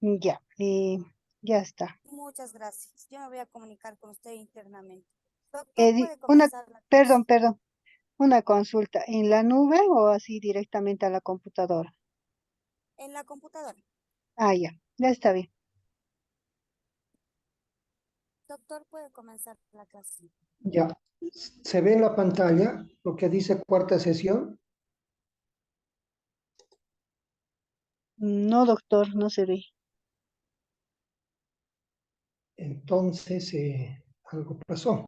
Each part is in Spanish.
Ya, ya está. Muchas gracias. Yo me voy a comunicar con usted internamente. Doctor, puede comenzar la Perdón, clase perdón, una consulta, ¿en la nube o así directamente a la computadora? en la computadora. Ah, ya está bien. Doctor, puede comenzar la clase. Ya, se ve en la pantalla lo que dice cuarta sesión. No, doctor, no se ve. Entonces, algo pasó.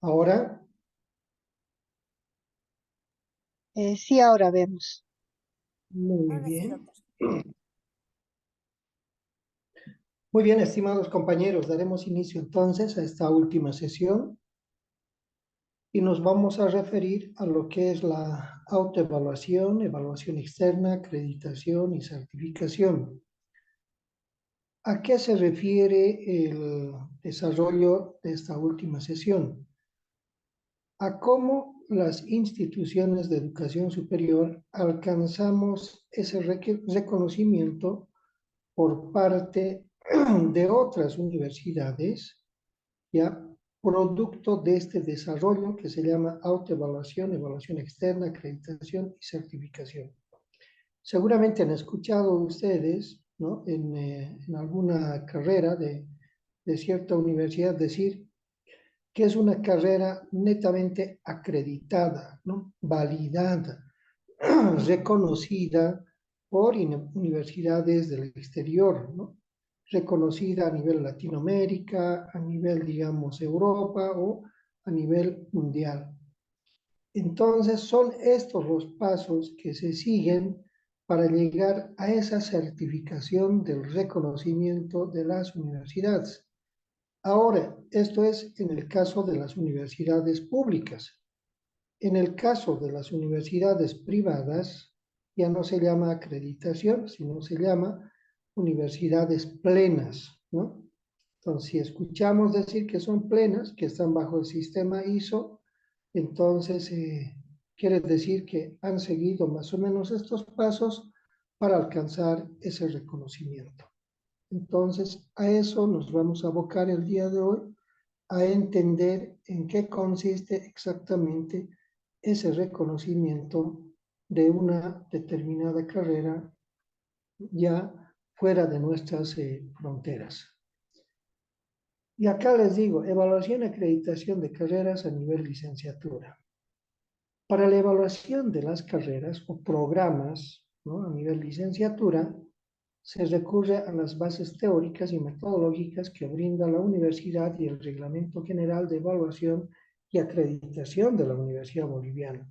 Ahora, Sí, ahora vemos. muy Ahora sí, bien. doctor. Muy bien, estimados compañeros, daremos inicio entonces a esta última sesión y nos vamos a referir a lo que es la autoevaluación, evaluación externa, acreditación y certificación. ¿A qué se refiere el desarrollo de esta última sesión? A cómo las instituciones de educación superior alcanzamos ese reconocimiento por parte de otras universidades, ya producto de este desarrollo que se llama autoevaluación, evaluación externa, acreditación y certificación. Seguramente han escuchado ustedes, ¿no? En alguna carrera de cierta universidad decir que es una carrera netamente acreditada, ¿no? Validada, reconocida por universidades del exterior, ¿no? Reconocida a nivel Latinoamérica, a nivel, digamos, Europa o a nivel mundial. Entonces, son estos los pasos que se siguen para llegar a esa certificación del reconocimiento de las universidades. Ahora, esto es en el caso de las universidades públicas. En el caso de las universidades privadas, ya no se llama acreditación, sino se llama universidades plenas, ¿no? Entonces, si escuchamos decir que son plenas, que están bajo el sistema ISO, entonces quiere decir que han seguido más o menos estos pasos para alcanzar ese reconocimiento. Entonces, a eso nos vamos a abocar el día de hoy, a entender en qué consiste exactamente ese reconocimiento de una determinada carrera ya fuera de nuestras fronteras. Y acá les digo, evaluación y acreditación de carreras a nivel licenciatura. Para la evaluación de las carreras o programas, ¿no? A nivel licenciatura, se recurre a las bases teóricas y metodológicas que brinda la universidad y el Reglamento General de Evaluación y Acreditación de la Universidad Boliviana.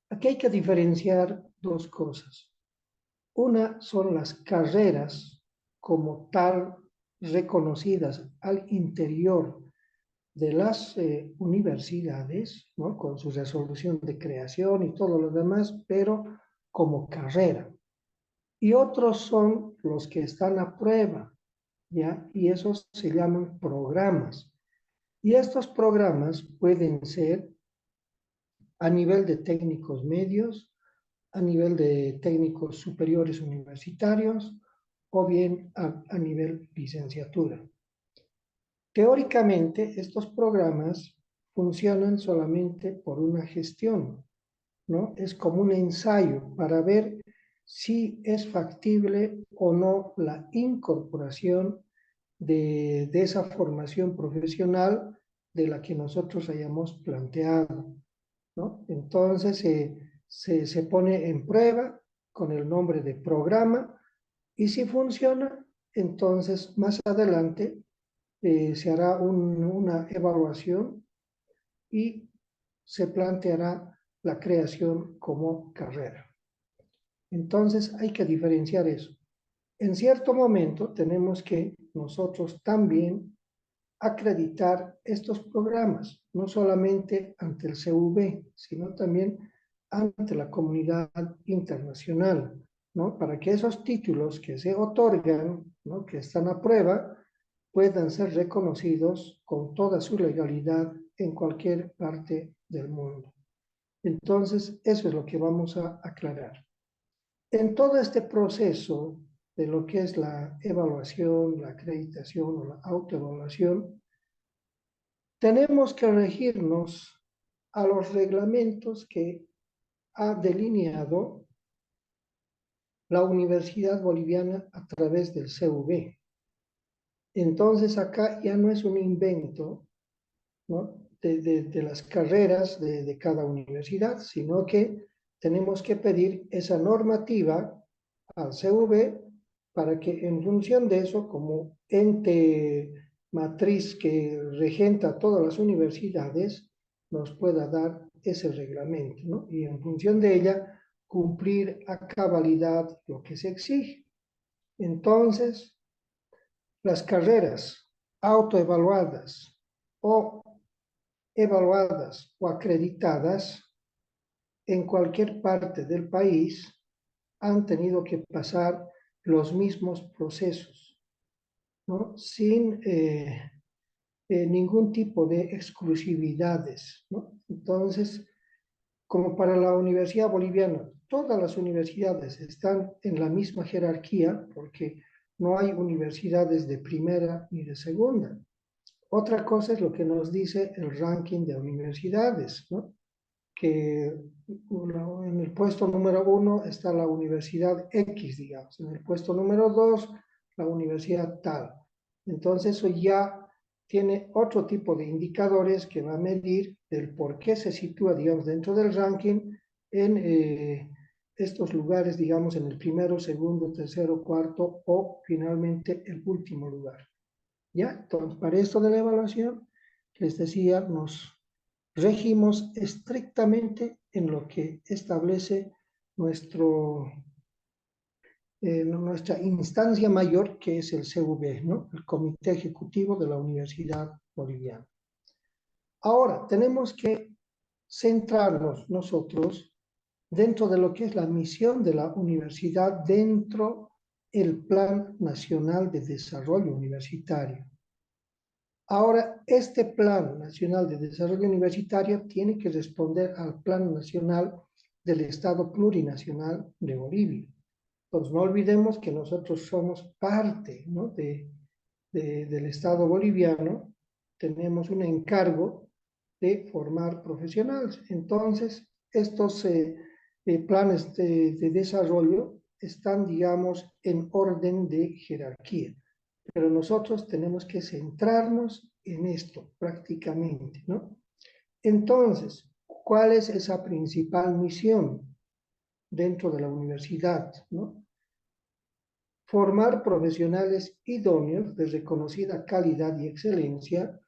Aquí hay que diferenciar dos cosas. Una son las carreras como tal reconocidas al interior de las universidades, ¿no? Con su resolución de creación y todo lo demás, pero como carrera. Y otros son los que están a prueba, ¿ya? Y esos se llaman programas. Y estos programas pueden ser a nivel de técnicos medios, a nivel de técnicos superiores universitarios o bien a nivel licenciatura. Teóricamente, estos programas funcionan solamente por una gestión, ¿no? Es como un ensayo para ver si es factible o no la incorporación de esa formación profesional de la que nosotros hayamos planteado, ¿no? Entonces se pone en prueba con el nombre de programa y si funciona, entonces más adelante se hará una evaluación y se planteará la creación como carrera. Entonces hay que diferenciar eso. En cierto momento tenemos que nosotros también acreditar estos programas, no solamente ante el CV, sino también ante la comunidad internacional, ¿no? Para que esos títulos que se otorgan, ¿no? Que están a prueba, puedan ser reconocidos con toda su legalidad en cualquier parte del mundo. Entonces, eso es lo que vamos a aclarar. En todo este proceso de lo que es la evaluación, la acreditación o la autoevaluación, tenemos que regirnos a los reglamentos que ha delineado la Universidad Boliviana a través del CV. Entonces acá ya no es un invento, ¿no?, de las carreras de cada universidad, sino que tenemos que pedir esa normativa al CV para que en función de eso, como ente matriz que regenta todas las universidades, nos pueda dar ese reglamento, ¿no? Y en función de ella, cumplir a cabalidad lo que se exige. Entonces, las carreras autoevaluadas o evaluadas o acreditadas en cualquier parte del país han tenido que pasar los mismos procesos, ¿no?, sin ningún tipo de exclusividades, ¿no? Entonces, como para la Universidad Boliviana, todas las universidades están en la misma jerarquía, porque no hay universidades de primera ni de segunda. Otra cosa es lo que nos dice el ranking de universidades, ¿no?, que en el puesto número 1 está la Universidad X, digamos, en el puesto número 2 la universidad tal. Entonces eso ya tiene otro tipo de indicadores que va a medir el por qué se sitúa, digamos, dentro del ranking en estos lugares, digamos, en el primero, segundo, tercero, cuarto o finalmente el último lugar. ¿Ya? Entonces, para esto de la evaluación, les decía, nos regimos estrictamente en lo que establece nuestra instancia mayor, que es el CV, ¿no?, el Comité Ejecutivo de la Universidad Boliviana. Ahora, tenemos que centrarnos nosotros dentro de lo que es la misión de la universidad dentro del Plan Nacional de Desarrollo Universitario. Ahora, este Plan Nacional de Desarrollo Universitario tiene que responder al Plan Nacional del Estado Plurinacional de Bolivia. Entonces, no olvidemos que nosotros somos parte, ¿no?, del Estado boliviano, tenemos un encargo de formar profesionales. Entonces, estos planes de desarrollo están, digamos, en orden de jerarquía. Pero nosotros tenemos que centrarnos en esto prácticamente, ¿no? Entonces, ¿cuál es esa principal misión dentro de la universidad, ¿no? Formar profesionales idóneos de reconocida calidad y excelencia,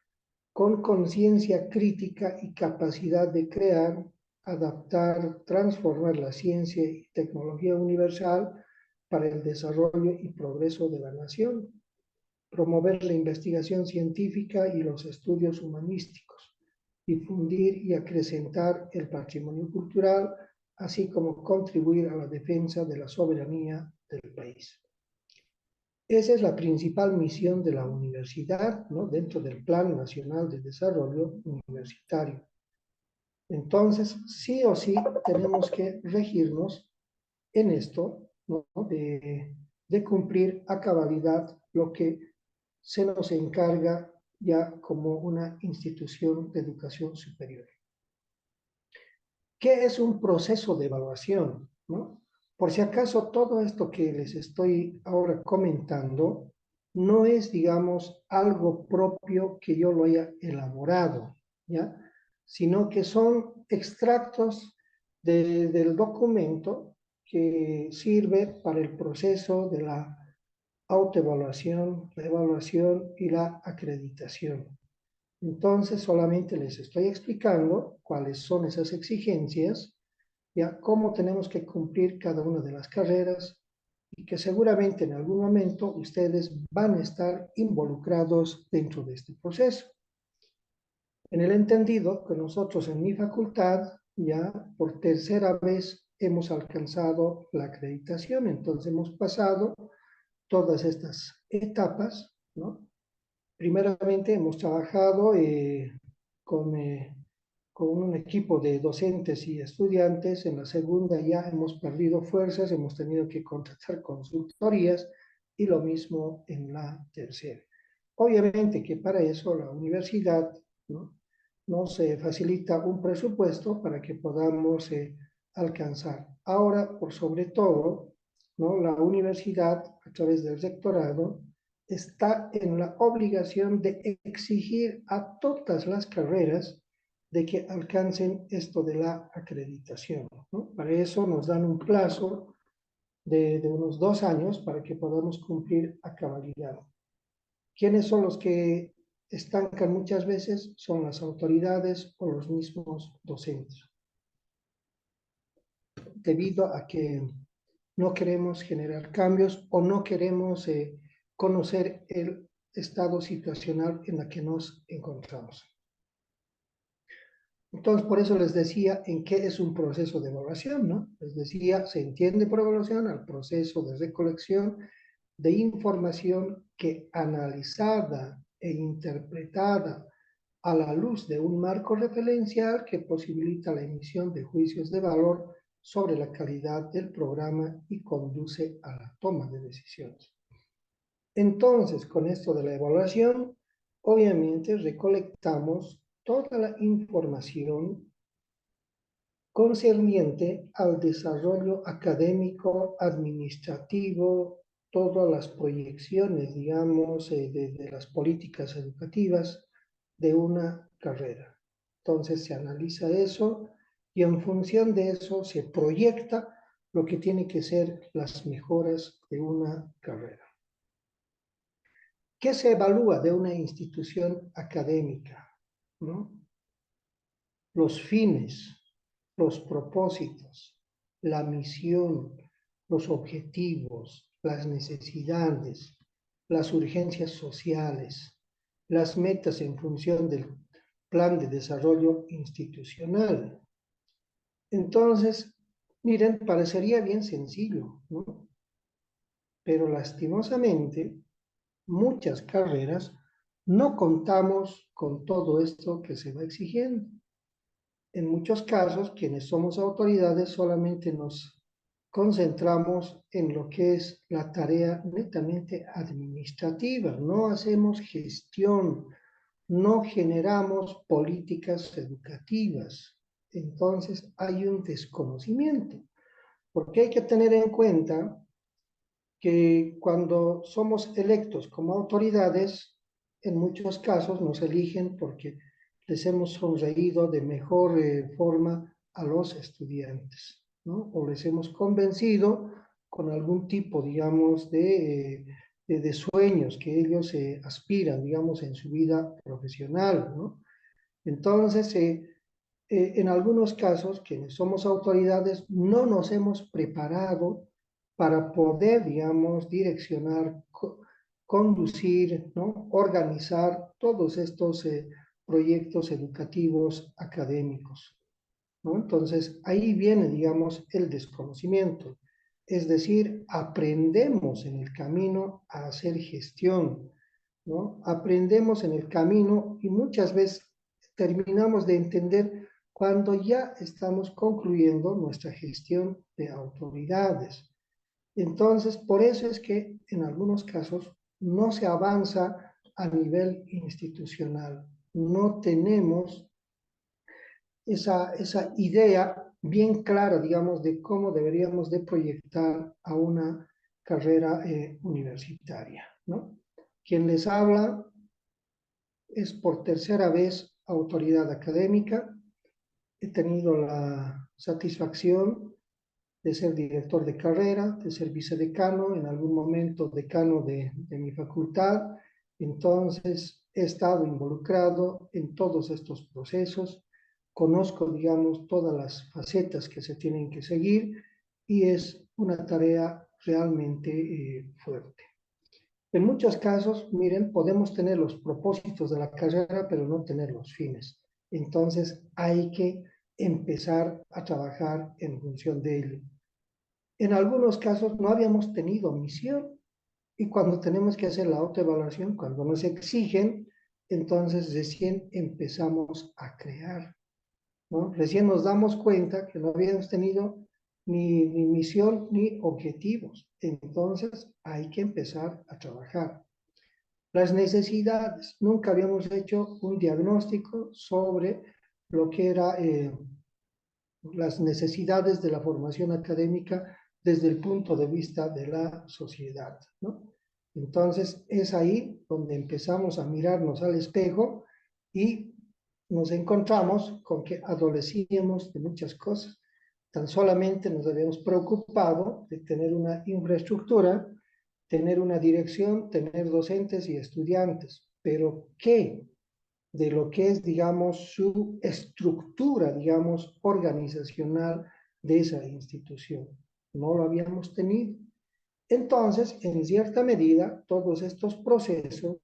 con conciencia crítica y capacidad de crear, adaptar, transformar la ciencia y tecnología universal para el desarrollo y progreso de la nación. Promover la investigación científica y los estudios humanísticos, difundir y acrecentar el patrimonio cultural, así como contribuir a la defensa de la soberanía del país. Esa es la principal misión de la universidad, ¿no?, dentro del Plan Nacional de Desarrollo Universitario. Entonces, sí o sí, tenemos que regirnos en esto, ¿no?, de cumplir a cabalidad lo que se nos encarga ya como una institución de educación superior. ¿Qué es un proceso de evaluación, ¿no? Por si acaso, todo esto que les estoy ahora comentando no es, digamos, algo propio que yo lo haya elaborado, ¿ya?, sino que son extractos del documento que sirve para el proceso de la autoevaluación, la evaluación y la acreditación. Entonces, solamente les estoy explicando cuáles son esas exigencias, ya cómo tenemos que cumplir cada una de las carreras, y que seguramente en algún momento ustedes van a estar involucrados dentro de este proceso. En el entendido que nosotros en mi facultad ya por tercera vez hemos alcanzado la acreditación, entonces hemos pasado todas estas etapas, ¿no? Primeramente hemos trabajado con con un equipo de docentes y estudiantes. En la segunda ya hemos perdido fuerzas, hemos tenido que contratar consultorías y lo mismo en la tercera. Obviamente que para eso la universidad, ¿no?, nos facilita un presupuesto para que podamos alcanzar. Ahora, por sobre todo, ¿no?, la universidad, a través del rectorado, está en la obligación de exigir a todas las carreras de que alcancen esto de la acreditación, ¿no? Para eso nos dan un plazo de unos 2 años para que podamos cumplir a cabalidad. ¿Quiénes son los que estancan muchas veces? Son las autoridades o los mismos docentes, debido a que no queremos generar cambios o no queremos conocer el estado situacional en el que nos encontramos. Entonces, por eso les decía en qué es un proceso de evaluación, ¿no? Les decía, se entiende por evaluación al proceso de recolección de información que, analizada e interpretada a la luz de un marco referencial que posibilita la emisión de juicios de valor sobre la calidad del programa y conduce a la toma de decisiones. Entonces, con esto de la evaluación, obviamente recolectamos toda la información concerniente al desarrollo académico, administrativo, todas las proyecciones, digamos, de las políticas educativas de una carrera. Entonces se analiza eso y en función de eso se proyecta lo que tiene que ser las mejoras de una carrera. ¿Qué se evalúa de una institución académica, ¿no? Los fines, los propósitos, la misión, los objetivos, las necesidades, las urgencias sociales, las metas en función del plan de desarrollo institucional. Entonces, miren, parecería bien sencillo, ¿no? Pero lastimosamente, muchas carreras no contamos con todo esto que se va exigiendo. En muchos casos, quienes somos autoridades solamente nos concentramos en lo que es la tarea netamente administrativa, no hacemos gestión, no generamos políticas educativas. Entonces hay un desconocimiento, porque hay que tener en cuenta que cuando somos electos como autoridades, en muchos casos nos eligen porque les hemos sonreído de mejor forma a los estudiantes, ¿no? O les hemos convencido con algún tipo, digamos, de sueños que ellos aspiran, digamos, en su vida profesional, ¿no? Entonces, en algunos casos, quienes somos autoridades, no nos hemos preparado para poder, digamos, direccionar, conducir, ¿no?, organizar todos estos proyectos educativos académicos, ¿no? Entonces, ahí viene, digamos, el desconocimiento. Es decir, aprendemos en el camino a hacer gestión, ¿no? Aprendemos en el camino y muchas veces terminamos de entender cuando ya estamos concluyendo nuestra gestión de autoridades. Entonces, por eso es que en algunos casos no se avanza a nivel institucional. No tenemos esa idea bien clara, digamos, de cómo deberíamos de proyectar a una carrera universitaria, ¿no? Quien les habla es por tercera vez autoridad académica. He tenido la satisfacción de ser director de carrera, de ser vicedecano, en algún momento decano de mi facultad. Entonces, he estado involucrado en todos estos procesos, conozco, digamos, todas las facetas que se tienen que seguir y es una tarea realmente fuerte. En muchos casos, miren, podemos tener los propósitos de la carrera, pero no tener los fines. Entonces, hay que empezar a trabajar en función de ello. En algunos casos no habíamos tenido misión y cuando tenemos que hacer la autoevaluación, cuando nos exigen, entonces recién empezamos a crear. ¿no? Recién nos damos cuenta que no habíamos tenido ni misión ni objetivos. Entonces hay que empezar a trabajar. Las necesidades. Nunca habíamos hecho un diagnóstico sobre lo que era las necesidades de la formación académica desde el punto de vista de la sociedad, ¿no? Entonces es ahí donde empezamos a mirarnos al espejo y nos encontramos con que adolecíamos de muchas cosas. Tan solamente nos habíamos preocupado de tener una infraestructura, tener una dirección, tener docentes y estudiantes. Pero ¿qué de lo que es, digamos, su estructura, digamos, organizacional de esa institución? No lo habíamos tenido. Entonces, en cierta medida, todos estos procesos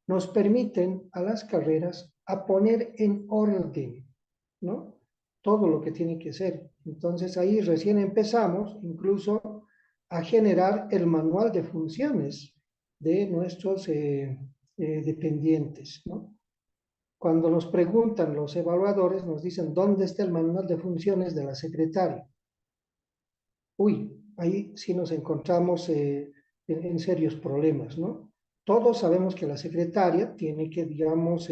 nos permiten a las carreras a poner en orden, ¿no? Todo lo que tiene que ser. Entonces ahí recién empezamos incluso a generar el manual de funciones de nuestros dependientes, ¿no? Cuando nos preguntan los evaluadores, nos dicen, ¿dónde está el manual de funciones de la secretaria? Uy, ahí sí nos encontramos en serios problemas, ¿no? Todos sabemos que la secretaria tiene que, digamos,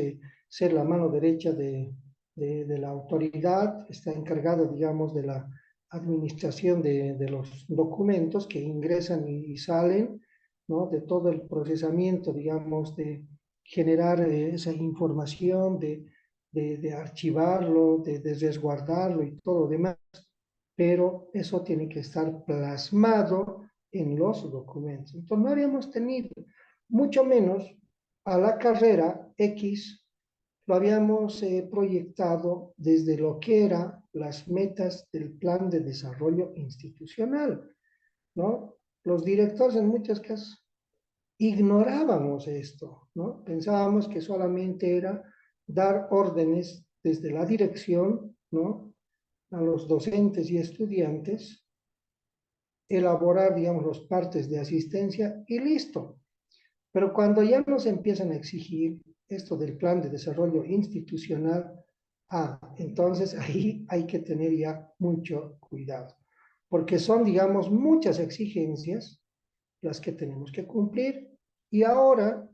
ser la mano derecha de la autoridad, está encargada, digamos, de la administración de los documentos que ingresan y salen, ¿no? De todo el procesamiento, digamos, de generar esa información, de archivarlo, de resguardarlo y todo lo demás, pero eso tiene que estar plasmado en los documentos. Entonces no habíamos tenido, mucho menos a la carrera X, lo habíamos proyectado desde lo que eran las metas del plan de desarrollo institucional, ¿no? Los directores en muchos casos ignorábamos esto, ¿no? Pensábamos que solamente era dar órdenes desde la dirección, ¿no? A los docentes y estudiantes, elaborar, digamos, los partes de asistencia y listo. Pero cuando ya nos empiezan a exigir esto del plan de desarrollo institucional, entonces ahí hay que tener ya mucho cuidado, porque son, digamos, muchas exigencias las que tenemos que cumplir y ahora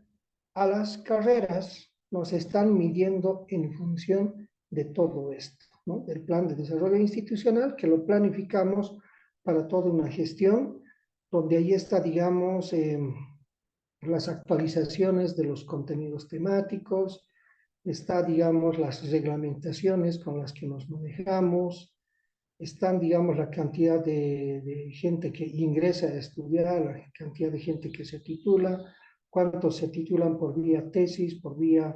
a las carreras nos están midiendo en función de todo esto, ¿no? Del plan de desarrollo institucional que lo planificamos para toda una gestión, donde ahí está, digamos, las actualizaciones de los contenidos temáticos, está, digamos, las reglamentaciones con las que nos manejamos, están, digamos, la cantidad de gente que ingresa a estudiar, la cantidad de gente que se titula, cuántos se titulan por vía tesis, por vía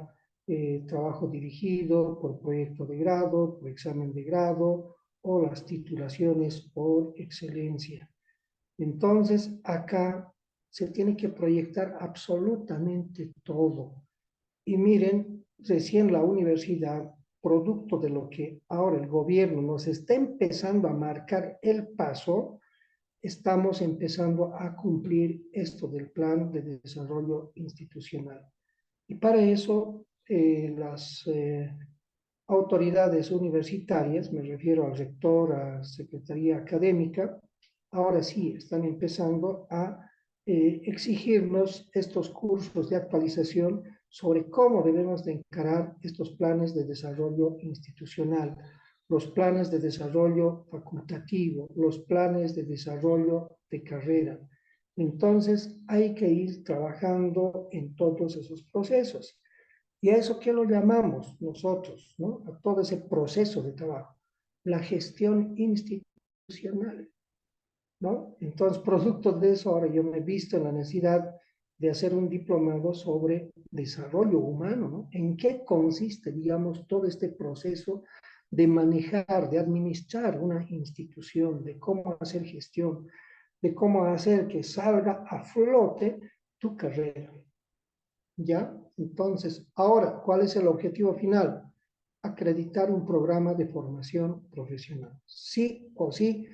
trabajo dirigido, por proyecto de grado, por examen de grado, o las titulaciones por excelencia. Entonces, acá se tiene que proyectar absolutamente todo. Y miren, recién la universidad, producto de lo que ahora el gobierno nos está empezando a marcar el paso, estamos empezando a cumplir esto del plan de desarrollo institucional. Y para eso, las autoridades universitarias, me refiero al rector, a secretaría académica, ahora sí están empezando a exigirnos estos cursos de actualización sobre cómo debemos de encarar estos planes de desarrollo institucional, los planes de desarrollo facultativo, los planes de desarrollo de carrera. Entonces hay que ir trabajando en todos esos procesos. ¿Y a eso qué lo llamamos nosotros, ¿no? A todo ese proceso de trabajo? La gestión institucional, ¿no? Entonces, producto de eso, ahora yo me he visto en la necesidad de hacer un diplomado sobre desarrollo humano, ¿no? ¿En qué consiste, digamos, todo este proceso de manejar, de administrar una institución, de cómo hacer gestión, de cómo hacer que salga a flote tu carrera? ¿Ya? Entonces, ahora, ¿cuál es el objetivo final? Acreditar un programa de formación profesional. Sí o sí,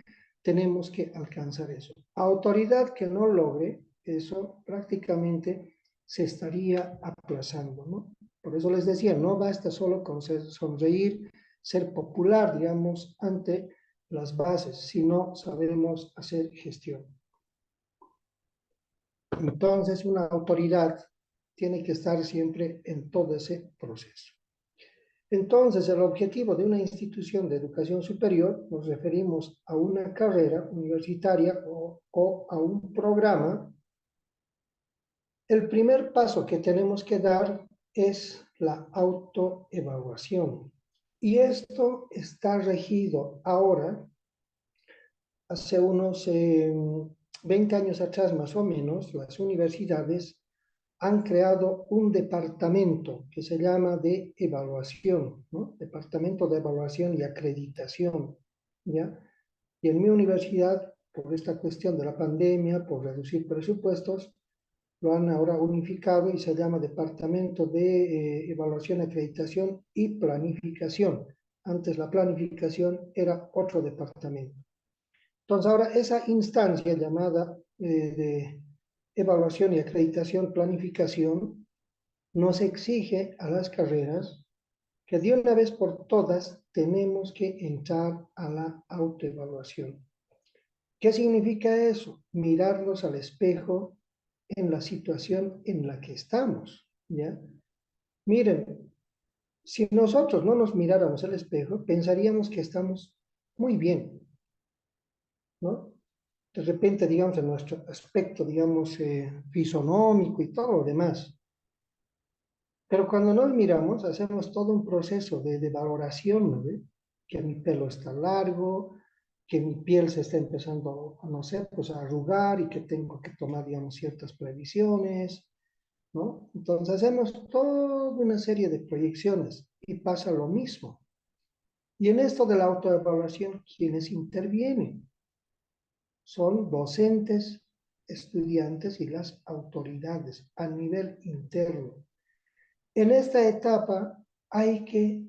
tenemos que alcanzar eso. Autoridad que no logre eso, prácticamente se estaría aplazando, ¿no? Por eso les decía, no basta solo con sonreír, ser popular, digamos, ante las bases, si no sabemos hacer gestión. Entonces, una autoridad tiene que estar siempre en todo ese proceso. Entonces, el objetivo de una institución de educación superior, nos referimos a una carrera universitaria o a un programa. El primer paso que tenemos que dar es la autoevaluación. Y esto está regido ahora, hace unos 20 años atrás más o menos, las universidades han creado un departamento que se llama de evaluación, ¿no? Departamento de Evaluación y Acreditación, ¿ya? Y en mi universidad, por esta cuestión de la pandemia, por reducir presupuestos, lo han ahora unificado y se llama Departamento de Evaluación, Acreditación y Planificación. Antes la planificación era otro departamento. Entonces ahora esa instancia llamada de evaluación y acreditación, planificación, nos exige a las carreras que de una vez por todas tenemos que entrar a la autoevaluación. ¿Qué significa eso? Mirarnos al espejo en la situación en la que estamos, ¿ya? Miren, si nosotros no nos miráramos al espejo, pensaríamos que estamos muy bien, ¿no? De repente, digamos, en nuestro aspecto, digamos, fisonómico y todo lo demás. Pero cuando nos miramos, hacemos todo un proceso de valoración, ¿no ve? Que mi pelo está largo, que mi piel se está empezando, no sé, pues a arrugar y que tengo que tomar, digamos, ciertas previsiones, ¿no? Entonces hacemos toda una serie de proyecciones y pasa lo mismo. Y en esto de la autoevaluación, ¿quiénes intervienen? Son docentes, estudiantes y las autoridades a nivel interno. En esta etapa hay que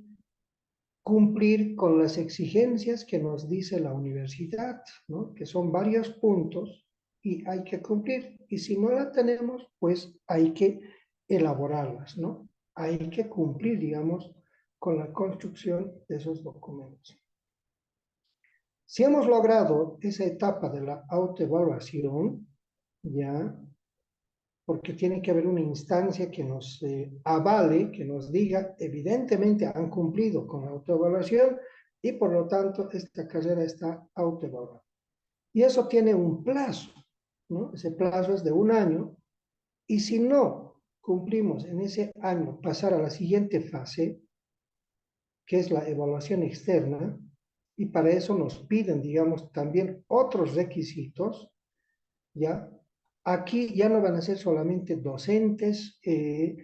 cumplir con las exigencias que nos dice la universidad, ¿no? Que son varios puntos y hay que cumplir. Y si no la tenemos, pues hay que elaborarlas, ¿no? Hay que cumplir, digamos, con la construcción de esos documentos. Si hemos logrado esa etapa de la autoevaluación, ya, porque tiene que haber una instancia que nos avale, que nos diga, evidentemente han cumplido con la autoevaluación y por lo tanto esta carrera está autoevaluada. Y eso tiene un plazo, ¿no? Ese plazo es de 1 año y si no cumplimos en ese año pasar a la siguiente fase, que es la evaluación externa, y para eso nos piden, digamos, también otros requisitos, ¿ya? Aquí ya no van a ser solamente docentes de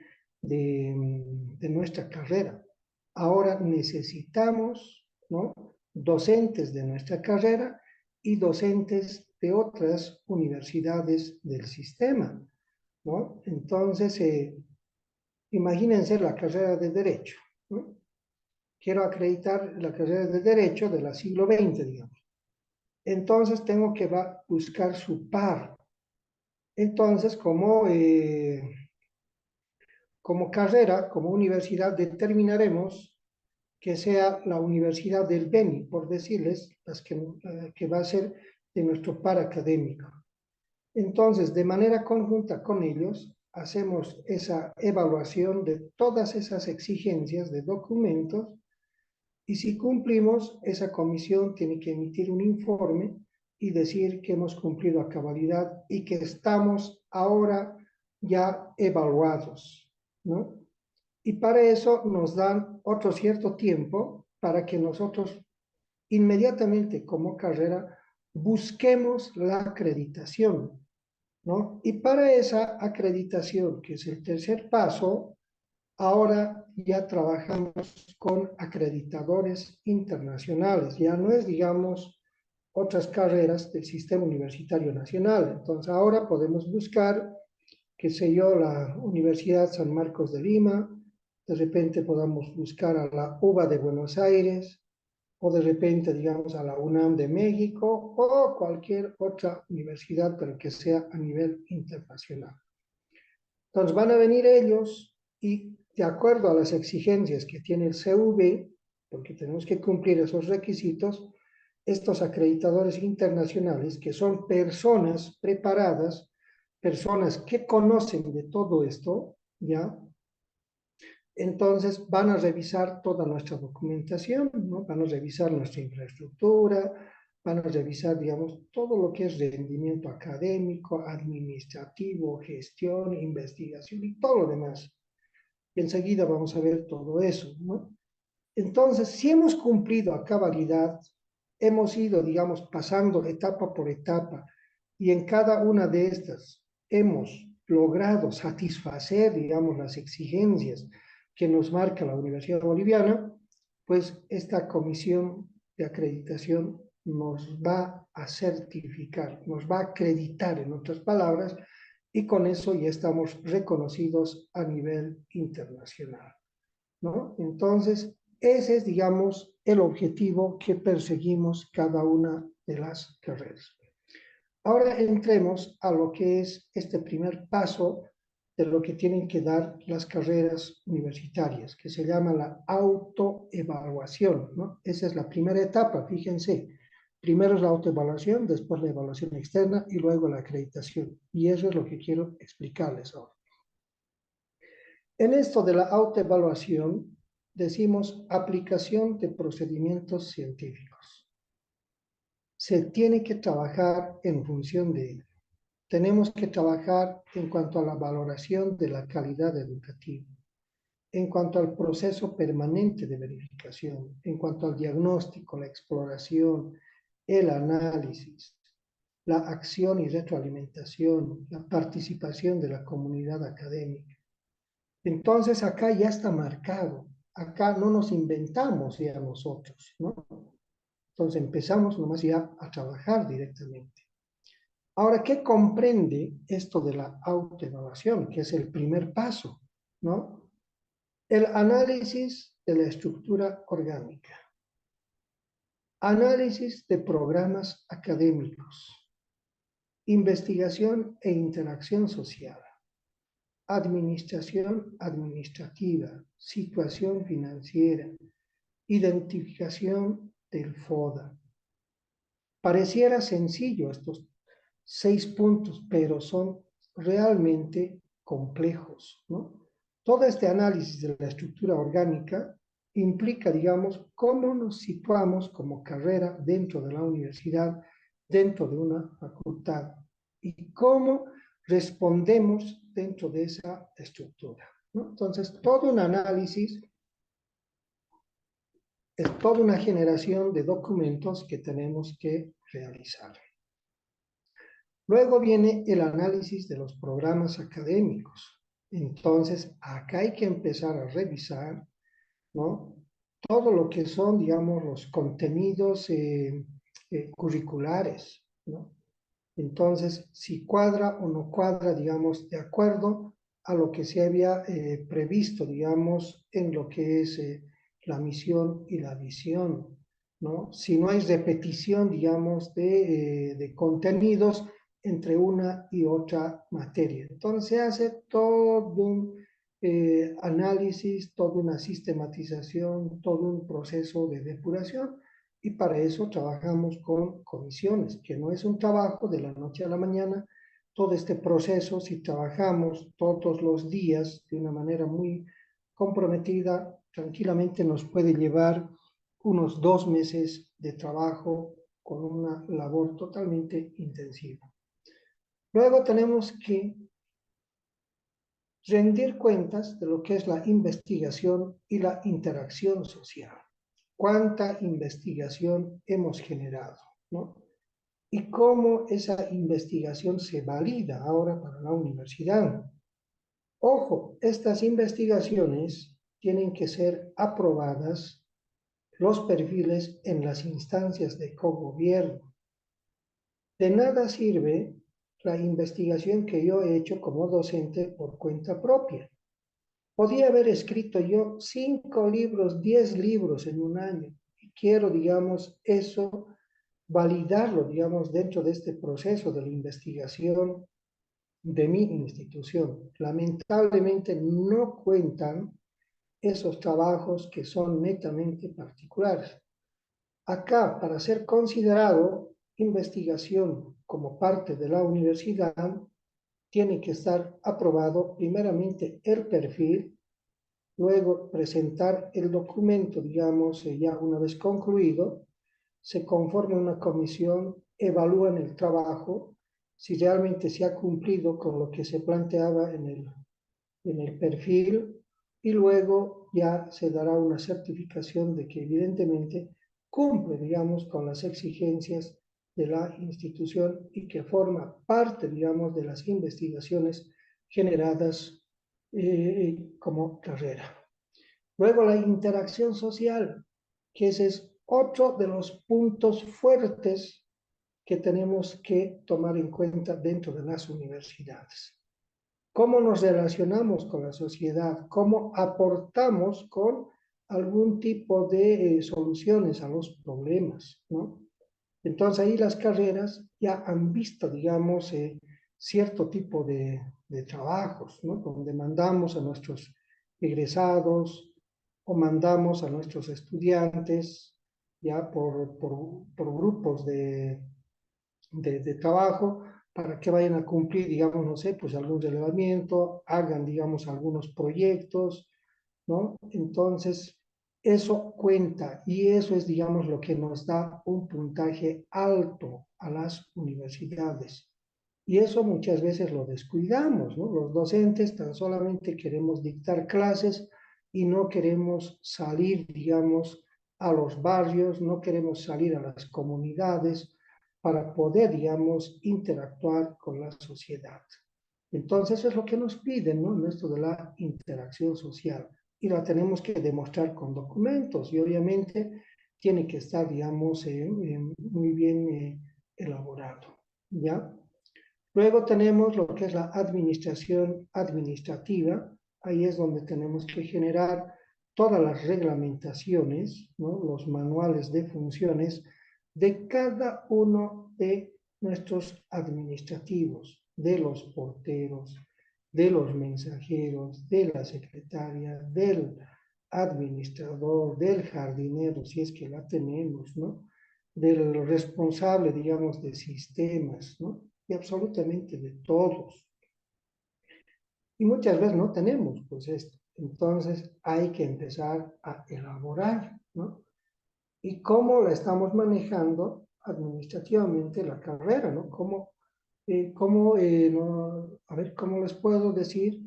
nuestra carrera. Ahora necesitamos, ¿no? Docentes de nuestra carrera y docentes de otras universidades del sistema, ¿no? Entonces, imagínense la carrera de Derecho, ¿no? Quiero acreditar la carrera de Derecho de la siglo XX, digamos. Entonces tengo que buscar su par. Entonces, como carrera, como universidad, determinaremos que sea la Universidad del Beni, por decirles, que va a ser de nuestro par académico. Entonces, de manera conjunta con ellos, hacemos esa evaluación de todas esas exigencias de documentos y si cumplimos, esa comisión tiene que emitir un informe y decir que hemos cumplido a cabalidad y que estamos ahora ya evaluados, ¿no? Y para eso nos dan otro cierto tiempo para que nosotros inmediatamente como carrera busquemos la acreditación, ¿no? Y para esa acreditación, que es el tercer paso, ahora ya trabajamos con acreditadores internacionales, ya no es, digamos, otras carreras del sistema universitario nacional. Entonces ahora podemos buscar, qué sé yo, la Universidad San Marcos de Lima, de repente podamos buscar a la UBA de Buenos Aires, o de repente, digamos, a la UNAM de México, o cualquier otra universidad, pero que sea a nivel internacional. Entonces van a venir ellos y de acuerdo a las exigencias que tiene el CV, porque tenemos que cumplir esos requisitos, estos acreditadores internacionales, que son personas preparadas, personas que conocen de todo esto, ¿ya? Entonces van a revisar toda nuestra documentación, ¿no? Van a revisar nuestra infraestructura, van a revisar, digamos, todo lo que es rendimiento académico, administrativo, gestión, investigación y todo lo demás. Y enseguida vamos a ver todo eso, ¿no? Entonces, si hemos cumplido a cabalidad, hemos ido, digamos, pasando etapa por etapa, y en cada una de estas hemos logrado satisfacer, digamos, las exigencias que nos marca la Universidad Boliviana, pues esta comisión de acreditación nos va a certificar, nos va a acreditar, en otras palabras, y con eso ya estamos reconocidos a nivel internacional, ¿no? Entonces, ese es, digamos, el objetivo que perseguimos cada una de las carreras. Ahora entremos a lo que es este primer paso de lo que tienen que dar las carreras universitarias, que se llama la autoevaluación, ¿no? Esa es la primera etapa, fíjense. Primero es la autoevaluación, después la evaluación externa y luego la acreditación. Y eso es lo que quiero explicarles ahora. En esto de la autoevaluación, decimos aplicación de procedimientos científicos. Se tiene que trabajar en función de ello. Tenemos que trabajar en cuanto a la valoración de la calidad educativa, en cuanto al proceso permanente de verificación, en cuanto al diagnóstico, la exploración, el análisis, la acción y retroalimentación, la participación de la comunidad académica. Entonces acá ya está marcado, acá no nos inventamos ya nosotros, ¿no? Entonces empezamos nomás ya a trabajar directamente. Ahora, ¿qué comprende esto de la autoevaluación? Que es el primer paso, ¿no? El análisis de la estructura orgánica, análisis de programas académicos, investigación e interacción social, administración administrativa, situación financiera, identificación del FODA. Pareciera sencillo estos 6 puntos, pero son realmente complejos, ¿no? Todo este análisis de la estructura orgánica implica, digamos, cómo nos situamos como carrera dentro de la universidad, dentro de una facultad, y cómo respondemos dentro de esa estructura, ¿no? Entonces, todo un análisis es toda una generación de documentos que tenemos que realizar. Luego viene el análisis de los programas académicos. Entonces, acá hay que empezar a revisar, ¿no? Todo lo que son, digamos, los contenidos curriculares, ¿no? Entonces, si cuadra o no cuadra, digamos, de acuerdo a lo que se había previsto, digamos, en lo que es la misión y la visión, ¿no? Si no hay repetición, digamos, de contenidos entre una y otra materia. Entonces, se hace todo un análisis, toda una sistematización, todo un proceso de depuración, y para eso trabajamos con comisiones, que no es un trabajo de la noche a la mañana. Todo este proceso, si trabajamos todos los días de una manera muy comprometida, tranquilamente nos puede llevar unos 2 meses de trabajo con una labor totalmente intensiva. Luego tenemos que rendir cuentas de lo que es la investigación y la interacción social. ¿Cuánta investigación hemos generado, ¿no? Y cómo esa investigación se valida ahora para la universidad. Ojo, estas investigaciones tienen que ser aprobadas, los perfiles, en las instancias de cogobierno. De nada sirve la investigación que yo he hecho como docente por cuenta propia. Podía haber escrito yo 5 libros, 10 libros en un año. Y quiero, digamos, eso, validarlo, digamos, dentro de este proceso de la investigación de mi institución. Lamentablemente no cuentan esos trabajos que son netamente particulares. Acá, para ser considerado investigación como parte de la universidad, tiene que estar aprobado primeramente el perfil, luego presentar el documento, digamos, ya una vez concluido, se conforma una comisión, evalúan el trabajo, si realmente se ha cumplido con lo que se planteaba en el perfil, y luego ya se dará una certificación de que evidentemente cumple, digamos, con las exigencias de la institución y que forma parte, digamos, de las investigaciones generadas como carrera. Luego la interacción social, que ese es otro de los puntos fuertes que tenemos que tomar en cuenta dentro de las universidades. ¿Cómo nos relacionamos con la sociedad? ¿Cómo aportamos con algún tipo de soluciones a los problemas, ¿no? Entonces ahí las carreras ya han visto, digamos, cierto tipo de trabajos, ¿no? Donde mandamos a nuestros egresados o mandamos a nuestros estudiantes ya por grupos de trabajo para que vayan a cumplir, digamos, no sé, pues algún relevamiento, hagan, digamos, algunos proyectos, ¿no? Entonces, eso cuenta y eso es, digamos, lo que nos da un puntaje alto a las universidades. Y eso muchas veces lo descuidamos, ¿no? Los docentes tan solamente queremos dictar clases y no queremos salir, digamos, a los barrios, no queremos salir a las comunidades para poder, digamos, interactuar con la sociedad. Entonces es lo que nos piden, ¿no? Esto de la interacción social. Y la tenemos que demostrar con documentos y obviamente tiene que estar, digamos, muy bien elaborado, ¿ya? Luego tenemos lo que es la administración administrativa. Ahí es donde tenemos que generar todas las reglamentaciones, ¿no? Los manuales de funciones de cada uno de nuestros administrativos, de los porteros, de los mensajeros, de la secretaria, del administrador, del jardinero, si es que la tenemos, ¿no? Del responsable, digamos, de sistemas, ¿no? Y absolutamente de todos. Y muchas veces no tenemos, pues esto. Entonces hay que empezar a elaborar, ¿no? Y cómo la estamos manejando administrativamente la carrera, ¿no? No, a ver, ¿cómo les puedo decir?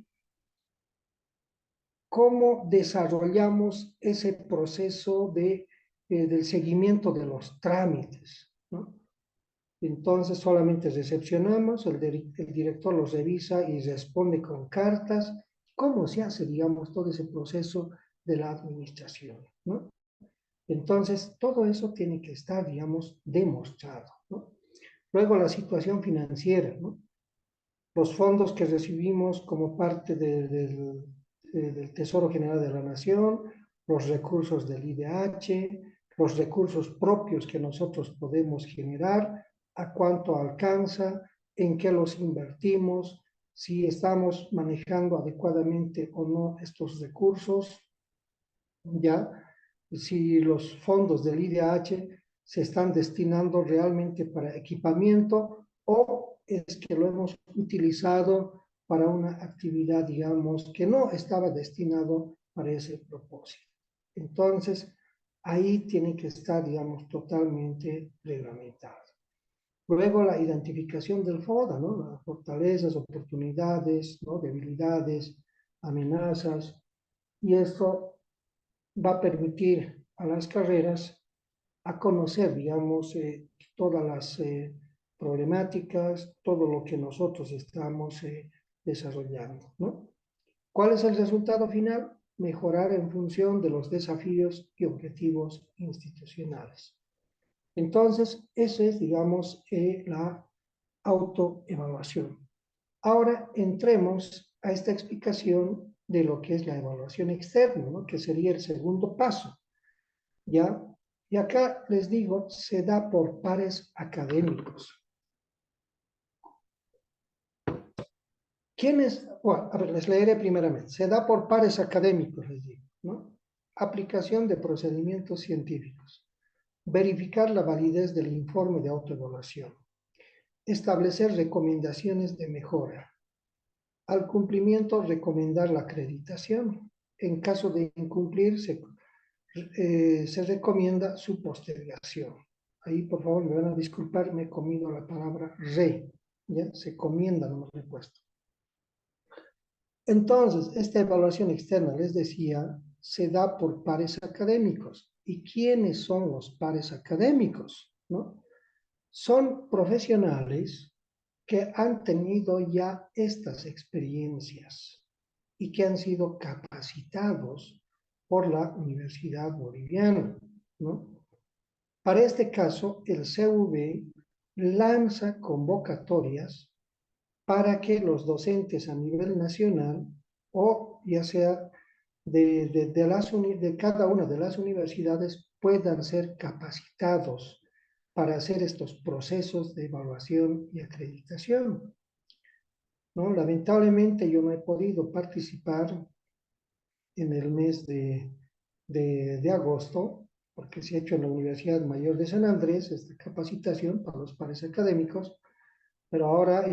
¿Cómo desarrollamos ese proceso del seguimiento de los trámites, ¿no? Entonces solamente recepcionamos, el director los revisa y responde con cartas. ¿Cómo se hace, digamos, todo ese proceso de la administración, ¿no? Entonces, todo eso tiene que estar, digamos, demostrado, ¿no? Luego, la situación financiera, ¿no? Los fondos que recibimos como parte del Tesoro General de la Nación, los recursos del IDH, los recursos propios que nosotros podemos generar, a cuánto alcanza, en qué los invertimos, si estamos manejando adecuadamente o no estos recursos, ya, si los fondos del IDH se están destinando realmente para equipamiento o es que lo hemos utilizado para una actividad, digamos, que no estaba destinado para ese propósito. Entonces, ahí tiene que estar, digamos, totalmente reglamentado. Luego, la identificación del FODA, ¿no? Las fortalezas, oportunidades, ¿no? Debilidades, amenazas, y esto va a permitir a las carreras a conocer, digamos, todas las problemáticas, todo lo que nosotros estamos desarrollando, ¿no? ¿Cuál es el resultado final? Mejorar en función de los desafíos y objetivos institucionales. Entonces, eso es, digamos, la autoevaluación. Ahora entremos a esta explicación de lo que es la evaluación externa, ¿no? Que sería el segundo paso, ¿ya? Y acá les digo, se da por pares académicos. ¿Quiénes? Bueno, a ver, les leeré primeramente. Se da por pares académicos, les digo, ¿no? Aplicación de procedimientos científicos. Verificar la validez del informe de autoevaluación. Establecer recomendaciones de mejora. Al cumplimiento, recomendar la acreditación. En caso de incumplir, se recomienda su postergación. Ahí, por favor, me van a disculpar, me he comido la palabra ¿ya? Se comienda, no me he puesto. Entonces, esta evaluación externa, les decía, se da por pares académicos. ¿Y quiénes son los pares académicos? ¿No? Son profesionales que han tenido ya estas experiencias y que han sido capacitados por la Universidad Boliviana, ¿no? Para este caso, el CUB lanza convocatorias para que los docentes a nivel nacional o ya sea de cada una de las universidades puedan ser capacitados para hacer estos procesos de evaluación y acreditación, ¿no? Lamentablemente yo no he podido participar en el mes de agosto, porque se ha hecho en la Universidad Mayor de San Andrés esta capacitación para los pares académicos, pero ahora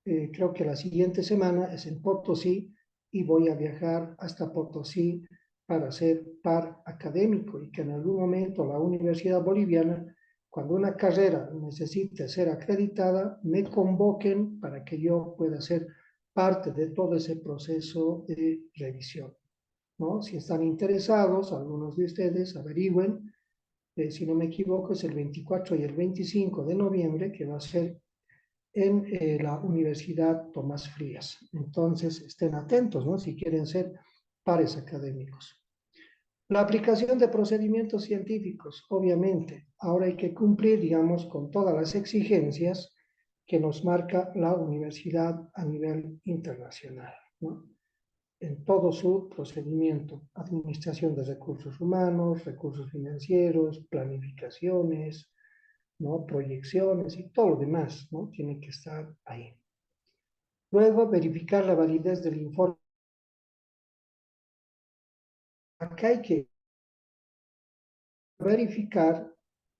creo que la siguiente semana es en Potosí y voy a viajar hasta Potosí para ser par académico y que en algún momento la Universidad Boliviana, cuando una carrera necesite ser acreditada, me convoquen para que yo pueda ser parte de todo ese proceso de revisión, ¿no? Si están interesados, algunos de ustedes averigüen, si no me equivoco es el 24 y el 25 de noviembre, que va a ser en la Universidad Tomás Frías. Entonces, estén atentos, ¿no? Si quieren ser pares académicos. La aplicación de procedimientos científicos, obviamente, ahora hay que cumplir, digamos, con todas las exigencias que nos marca la universidad a nivel internacional, ¿no? En todo su procedimiento, administración de recursos humanos, recursos financieros, planificaciones, ¿no? Proyecciones y todo lo demás, ¿no? Tiene que estar ahí. Luego, verificar la validez del informe. Acá hay que verificar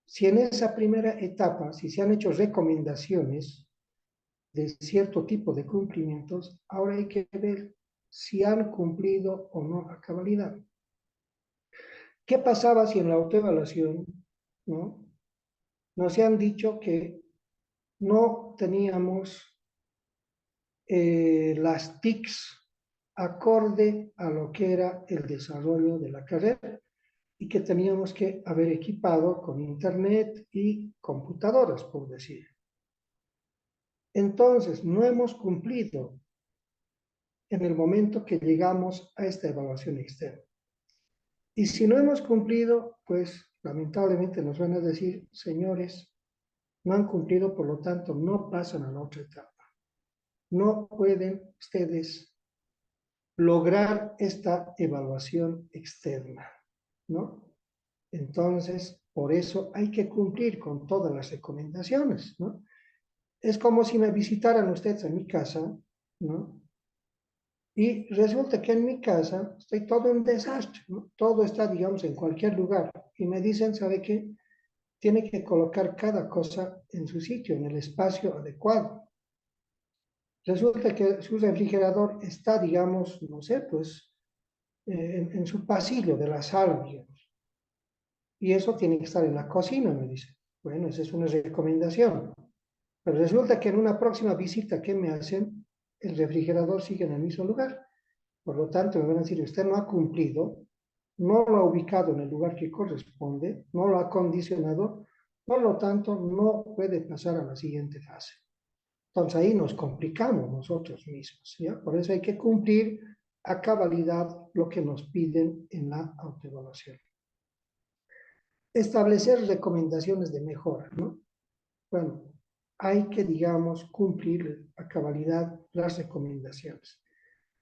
si en esa primera etapa, si se han hecho recomendaciones de cierto tipo de cumplimientos, ahora hay que ver si han cumplido o no a cabalidad. ¿Qué pasaba si en la autoevaluación, ¿no? Nos han dicho que no teníamos las TICs acorde a lo que era el desarrollo de la carrera y que teníamos que haber equipado con internet y computadoras, por decir. Entonces, no hemos cumplido en el momento que llegamos a esta evaluación externa. Y si no hemos cumplido, pues lamentablemente nos van a decir, señores, no han cumplido, por lo tanto, no pasan a la otra etapa. No pueden ustedes lograr esta evaluación externa, ¿no? Entonces, por eso hay que cumplir con todas las recomendaciones, ¿no? Es como si me visitaran ustedes en mi casa, ¿no? Y resulta que en mi casa estoy todo un desastre, ¿no? Todo está, digamos, en cualquier lugar. Y me dicen, ¿sabe qué? Tiene que colocar cada cosa en su sitio, en el espacio adecuado. Resulta que su refrigerador está, digamos, no sé, pues, en su pasillo de la sala, digamos. Y eso tiene que estar en la cocina, me dice. Bueno, esa es una recomendación. Pero resulta que en una próxima visita que me hacen, el refrigerador sigue en el mismo lugar. Por lo tanto, me van a decir, usted no ha cumplido, no lo ha ubicado en el lugar que corresponde, no lo ha acondicionado, por lo tanto, no puede pasar a la siguiente fase. Entonces ahí nos complicamos nosotros mismos, ¿ya? Por eso hay que cumplir a cabalidad lo que nos piden en la autoevaluación. Establecer recomendaciones de mejora, ¿no? Bueno, hay que, digamos, cumplir a cabalidad las recomendaciones,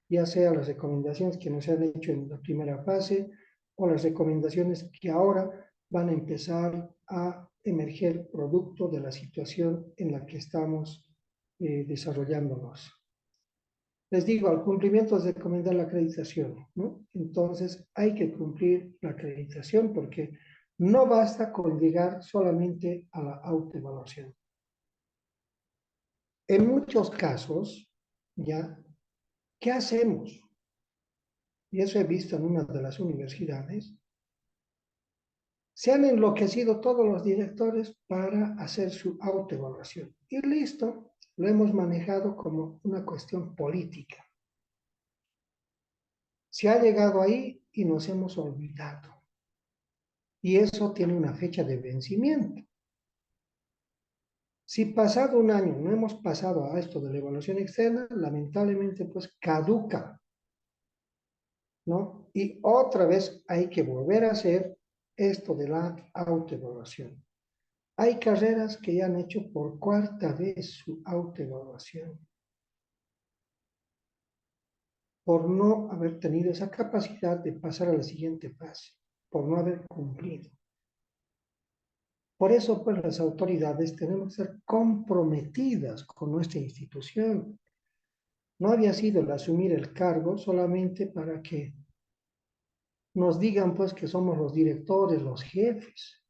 ya sea las recomendaciones que nos han hecho en la primera fase o las recomendaciones que ahora van a empezar a emerger producto de la situación en la que estamos desarrollándonos. les digo, al cumplimiento es recomendar la acreditación, ¿no? Entonces hay que cumplir la acreditación porque no basta con llegar solamente a la autoevaluación. En muchos casos, ¿ya? ¿Qué hacemos? Y eso he visto en una de las universidades. Se han enloquecido todos los directores para hacer su autoevaluación. Y listo, lo hemos manejado como una cuestión política. Se ha llegado ahí y nos hemos olvidado. Y eso tiene una fecha de vencimiento. Si pasado un año no hemos pasado a esto de la evaluación externa, lamentablemente pues caduca, ¿no? Y otra vez hay que volver a hacer esto de la autoevaluación. Hay carreras que ya han hecho por cuarta vez su autoevaluación por no haber tenido esa capacidad de pasar a la siguiente fase, por no haber cumplido. Por eso, pues, las autoridades tenemos que ser comprometidas con nuestra institución. No había sido el asumir el cargo solamente para que nos digan, pues, que somos los directores, los jefes,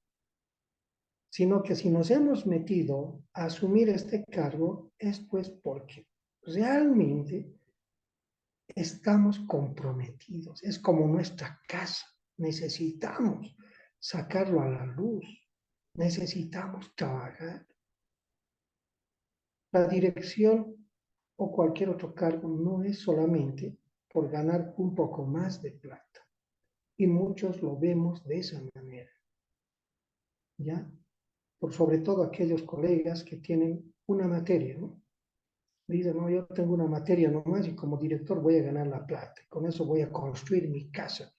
sino que si nos hemos metido a asumir este cargo es, pues, porque realmente estamos comprometidos. Es como nuestra casa. Necesitamos sacarlo a la luz. Necesitamos trabajar. La dirección o cualquier otro cargo no es solamente por ganar un poco más de plata. Y muchos lo vemos de esa manera. ¿Ya? Por sobre todo aquellos colegas que tienen una materia, ¿no? Dicen, no, yo tengo una materia nomás y como director voy a ganar la plata. Con eso voy a construir mi casa.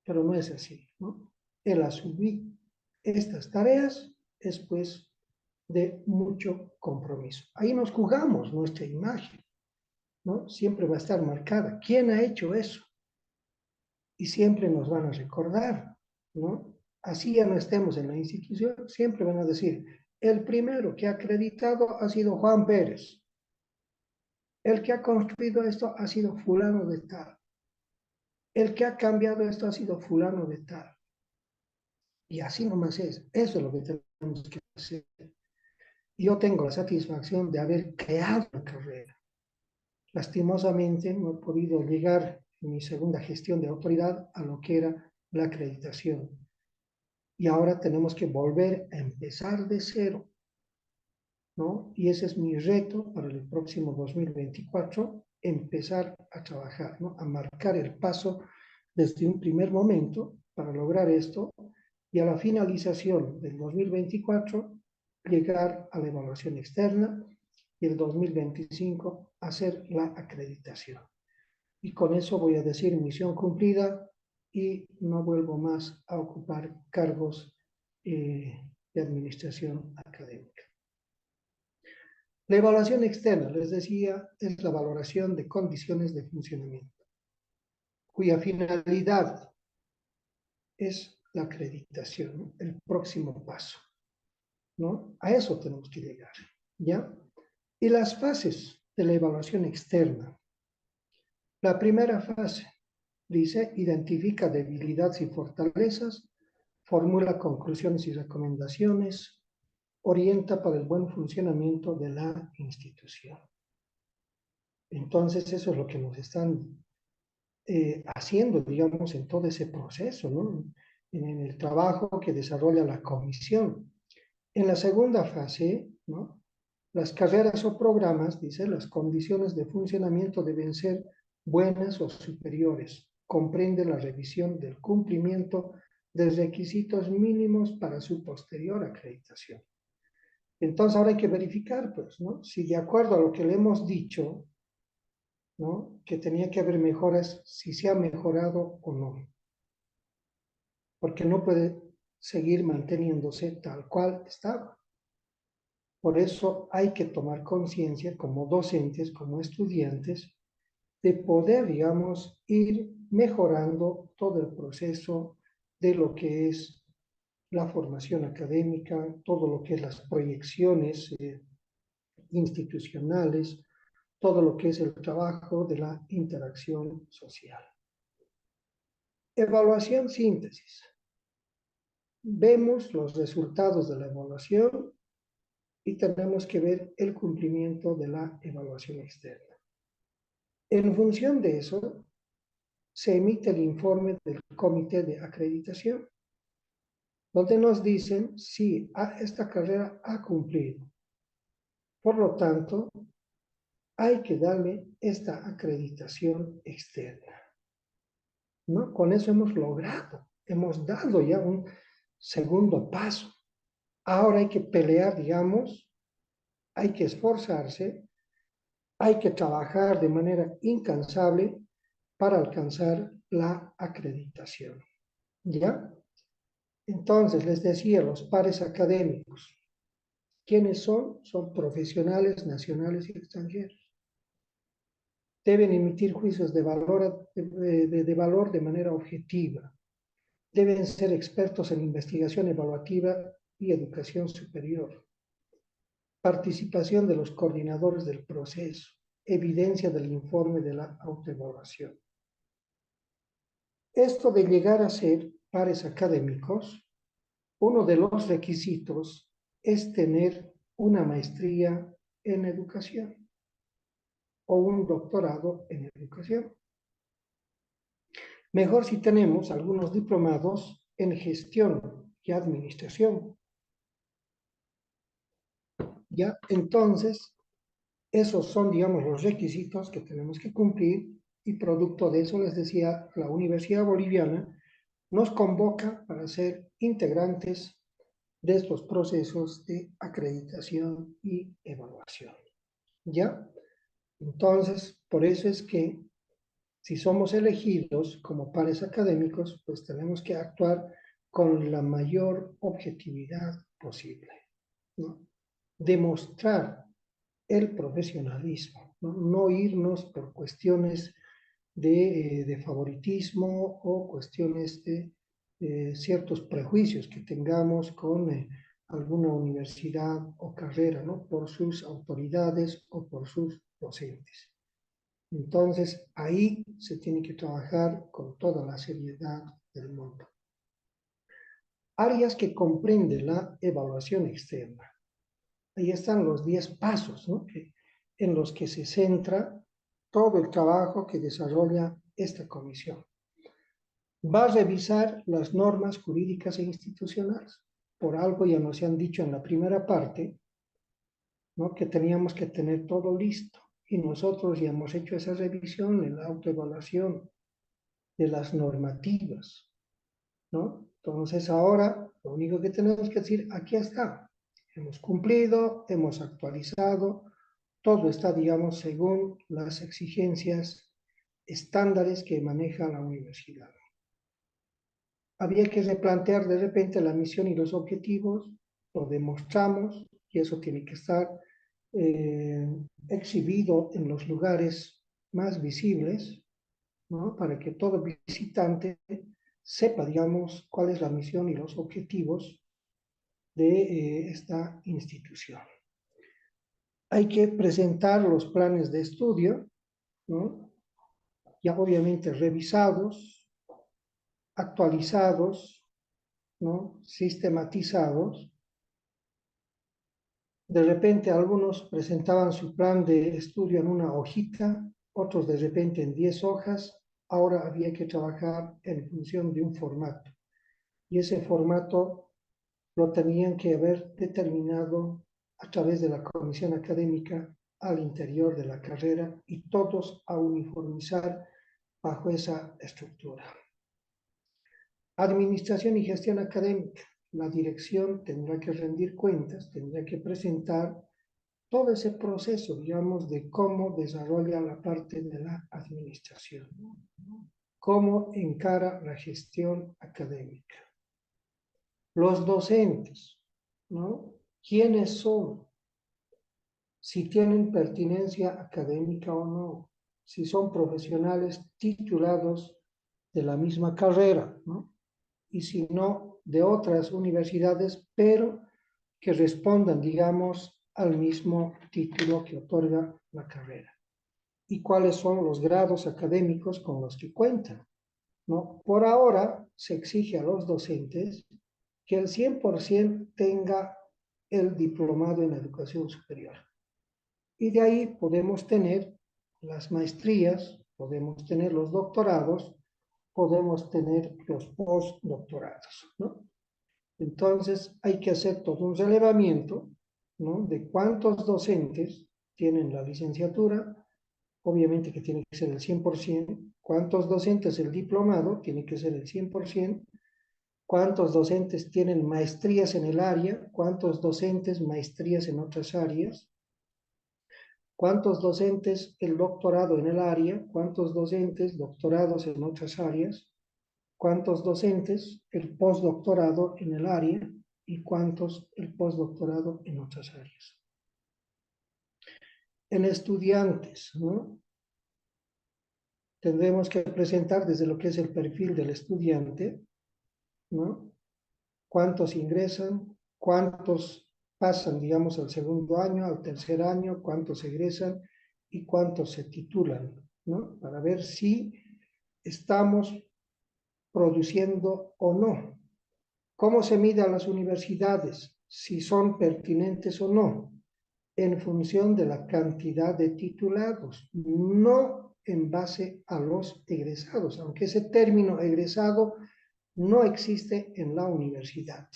Pero no es así, ¿no? El asumir estas tareas es pues de mucho compromiso. Ahí nos jugamos nuestra imagen, ¿no? Siempre va a estar marcada. ¿Quién ha hecho eso? Y siempre nos van a recordar, ¿no? Así ya no estemos en la institución, siempre van a decir, el primero que ha acreditado ha sido Juan Pérez. El que ha construido esto ha sido fulano de tal. El que ha cambiado esto ha sido fulano de tal. Y así nomás es. Eso es lo que tenemos que hacer. Yo tengo la satisfacción de haber creado la carrera. Lastimosamente no he podido llegar en mi segunda gestión de autoridad a lo que era la acreditación. Y ahora tenemos que volver a empezar de cero, ¿no? Y ese es mi reto para el próximo 2024, empezar a trabajar, ¿no? A marcar el paso desde un primer momento para lograr esto y a la finalización del 2024 llegar a la evaluación externa y el 2025 hacer la acreditación. Y con eso voy a decir misión cumplida y no vuelvo más a ocupar cargos de administración académica. La evaluación externa, les decía, es la valoración de condiciones de funcionamiento, cuya finalidad es la acreditación, ¿no? El próximo paso, ¿no? A eso tenemos que llegar, ¿ya? Y las fases de la evaluación externa. La primera fase, dice, identifica debilidades y fortalezas, formula conclusiones y recomendaciones, orienta para el buen funcionamiento de la institución. Entonces, eso es lo que nos están haciendo, digamos, en todo ese proceso, ¿no? En el trabajo que desarrolla la comisión. En la segunda fase, ¿no? Las carreras o programas, dice, las condiciones de funcionamiento deben ser buenas o superiores. Comprende la revisión del cumplimiento de requisitos mínimos para su posterior acreditación. Entonces ahora hay que verificar, pues, ¿no? Si de acuerdo a lo que le hemos dicho, ¿no? Que tenía que haber mejoras, si se ha mejorado o no. Porque no puede seguir manteniéndose tal cual estaba. Por eso hay que tomar conciencia como docentes, como estudiantes, de poder, digamos, ir mejorando todo el proceso de lo que es la formación académica, todo lo que es las proyecciones institucionales, todo lo que es el trabajo de la interacción social. Evaluación síntesis. Vemos los resultados de la evaluación y tenemos que ver el cumplimiento de la evaluación externa. En función de eso, se emite el informe del comité de acreditación, donde nos dicen si esta carrera ha cumplido. Por lo tanto, hay que darle esta acreditación externa, ¿no? Con eso hemos logrado, hemos dado ya un segundo paso. Ahora hay que pelear, digamos, hay que esforzarse, hay que trabajar de manera incansable para alcanzar la acreditación, ¿ya? Entonces, les decía, los pares académicos, ¿quiénes son? Son profesionales nacionales y extranjeros. Deben emitir juicios de valor de manera objetiva. Deben ser expertos en investigación evaluativa y educación superior. Participación de los coordinadores del proceso. Evidencia del informe de la autoevaluación. Esto de llegar a ser pares académicos, uno de los requisitos es tener una maestría en educación o un doctorado en educación. Mejor si tenemos algunos diplomados en gestión y administración. ¿Ya? Entonces, esos son, digamos, los requisitos que tenemos que cumplir y producto de eso, les decía, la Universidad Boliviana nos convoca para ser integrantes de estos procesos de acreditación y evaluación. ¿Ya? Entonces, por eso es que si somos elegidos como pares académicos, pues tenemos que actuar con la mayor objetividad posible, ¿no? Demostrar el profesionalismo, ¿no? No irnos por cuestiones de favoritismo o cuestiones de ciertos prejuicios que tengamos con alguna universidad o carrera, ¿no? Por sus autoridades o por sus docentes. Entonces, ahí se tiene que trabajar con toda la seriedad del mundo. Áreas que comprende la evaluación externa. Ahí están los 10 pasos, ¿no? En los que se centra todo el trabajo que desarrolla esta comisión. Va a revisar las normas jurídicas e institucionales. Por algo ya nos han dicho en la primera parte, ¿no? Que teníamos que tener todo listo. Y nosotros ya hemos hecho esa revisión en la autoevaluación de las normativas, ¿no? Entonces ahora lo único que tenemos que decir, aquí está. Hemos cumplido, hemos actualizado, todo está, digamos, según las exigencias estándares que maneja la universidad. Había que replantear de repente la misión y los objetivos, lo demostramos, y eso tiene que estar exhibido en los lugares más visibles, ¿no? Para que todo visitante sepa, digamos, cuál es la misión y los objetivos de esta institución. Hay que presentar los planes de estudio, ¿no? Ya obviamente revisados, actualizados, ¿no? Sistematizados. De repente algunos presentaban su plan de estudio en una hojita, otros de repente en 10 hojas. Ahora había que trabajar en función de un formato. Y ese formato lo tenían que haber determinado a través de la comisión académica al interior de la carrera y todos a uniformizar bajo esa estructura. Administración y gestión académica. La dirección tendrá que rendir cuentas, tendrá que presentar todo ese proceso, digamos, de cómo desarrolla la parte de la administración, cómo encara la gestión académica. Los docentes, ¿no? ¿Quiénes son? Si tienen pertinencia académica o no, si son profesionales titulados de la misma carrera, ¿no? Y si no, de otras universidades, pero que respondan, digamos, al mismo título que otorga la carrera. y cuáles son los grados académicos con los que cuentan, ¿no? Por ahora se exige a los docentes que el 100% tenga el diplomado en educación superior. Y de ahí podemos tener las maestrías, podemos tener los doctorados, podemos tener los postdoctorados, ¿no? Entonces hay que hacer todo un relevamiento, ¿no? De cuántos docentes tienen la licenciatura, obviamente que tiene que ser el 100%, cuántos docentes el diplomado, tiene que ser el 100%, cuántos docentes tienen maestrías en el área, cuántos docentes maestrías en otras áreas, cuántos docentes el doctorado en el área, cuántos docentes doctorados en otras áreas, cuántos docentes el postdoctorado en el área y cuántos el postdoctorado en otras áreas. En estudiantes, ¿no? Tendremos que presentar desde lo que es el perfil del estudiante, ¿no? Cuántos ingresan, cuántos pasan, digamos, al segundo año, al tercer año, cuántos egresan y cuántos se titulan, ¿no? Para ver si estamos produciendo o no. ¿Cómo se mide a las universidades? Si son pertinentes o no, en función de la cantidad de titulados, no en base a los egresados, aunque ese término egresado no existe en la universidad,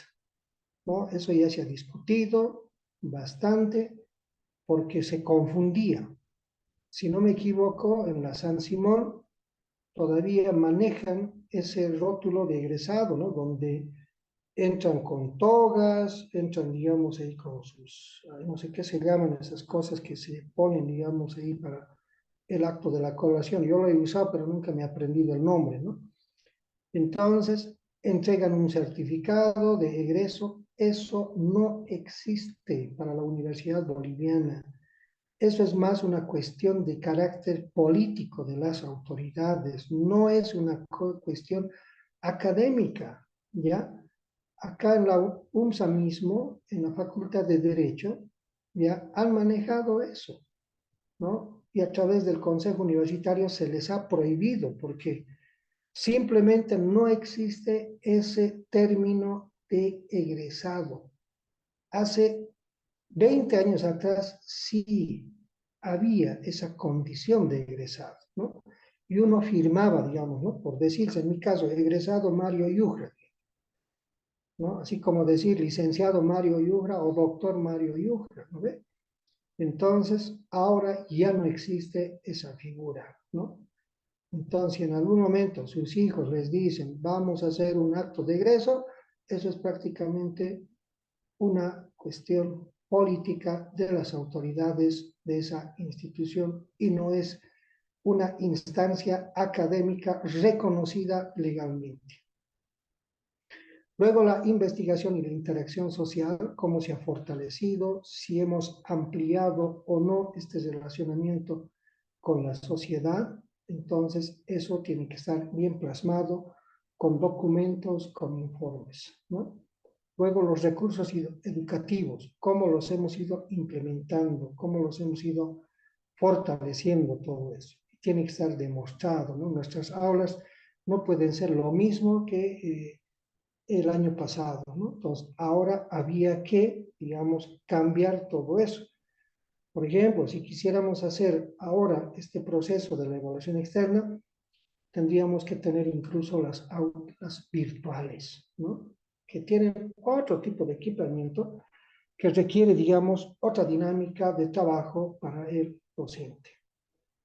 ¿no? Eso ya se ha discutido bastante porque se confundía. Si no me equivoco, en la San Simón todavía manejan ese rótulo de egresado, ¿no? Donde entran con togas, entran, digamos, ahí con sus, no sé qué se llaman esas cosas que se ponen, digamos, ahí para el acto de la colación. Yo lo he usado, pero nunca me he aprendido el nombre, ¿no? Entonces, entregan un certificado de egreso. Eso no existe para la Universidad Boliviana. Eso es más una cuestión de carácter político de las autoridades, no es una cuestión académica, ¿ya? Acá en la UNSA mismo, en la Facultad de Derecho, ya han manejado eso, ¿no? Y a través del Consejo Universitario se les ha prohibido porque simplemente no existe ese término de egresado. Hace 20 años atrás sí había esa condición de egresado, ¿no? Y uno firmaba, digamos, ¿no? Por decirse, en mi caso, egresado Mario Yujra, ¿no? Así como decir licenciado Mario Yujra o doctor Mario Yujra, ¿no ve? Entonces, ahora ya no existe esa figura, ¿no? Entonces, si en algún momento sus hijos les dicen, vamos a hacer un acto de egreso, eso es prácticamente una cuestión política de las autoridades de esa institución y no es una instancia académica reconocida legalmente. Luego la investigación y la interacción social, cómo se ha fortalecido, si hemos ampliado o no este relacionamiento con la sociedad. Entonces eso tiene que estar bien plasmado con documentos, con informes, ¿no? Luego los recursos educativos, cómo los hemos ido implementando, cómo los hemos ido fortaleciendo todo eso. Tiene que estar demostrado, ¿no? Nuestras aulas no pueden ser lo mismo que el año pasado, ¿no? Entonces, ahora había que, digamos, cambiar todo eso. Por ejemplo, si quisiéramos hacer ahora este proceso de la evaluación externa, tendríamos que tener incluso las aulas virtuales, ¿no? Que tienen otro tipo de equipamiento que requiere, digamos, otra dinámica de trabajo para el docente.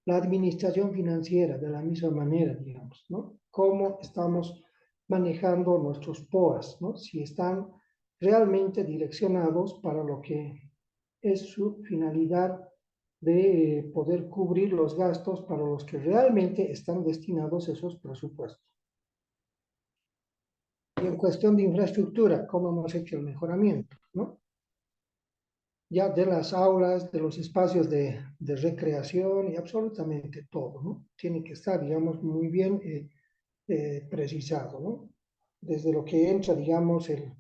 La administración financiera, de la misma manera, digamos, ¿no? Cómo estamos manejando nuestros POAs, ¿no? Si están realmente direccionados para lo que es su finalidad de poder cubrir los gastos para los que realmente están destinados esos presupuestos. Y en cuestión de infraestructura, ¿cómo hemos hecho el mejoramiento, ¿no? Ya de las aulas, de los espacios de recreación y absolutamente todo, ¿no? Tiene que estar, digamos, muy bien precisado, ¿no? Desde lo que entra, digamos, el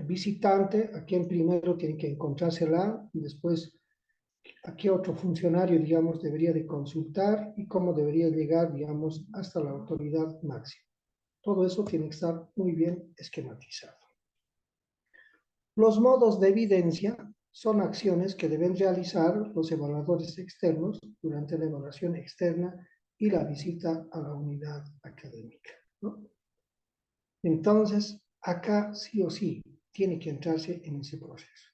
visitante, a quien primero tiene que encontrársela, después a qué otro funcionario, digamos, debería de consultar y cómo debería llegar, digamos, hasta la autoridad máxima. Todo eso tiene que estar muy bien esquematizado. Los modos de evidencia son acciones que deben realizar los evaluadores externos durante la evaluación externa y la visita a la unidad académica, ¿no? Entonces, acá sí o sí tiene que entrarse en ese proceso.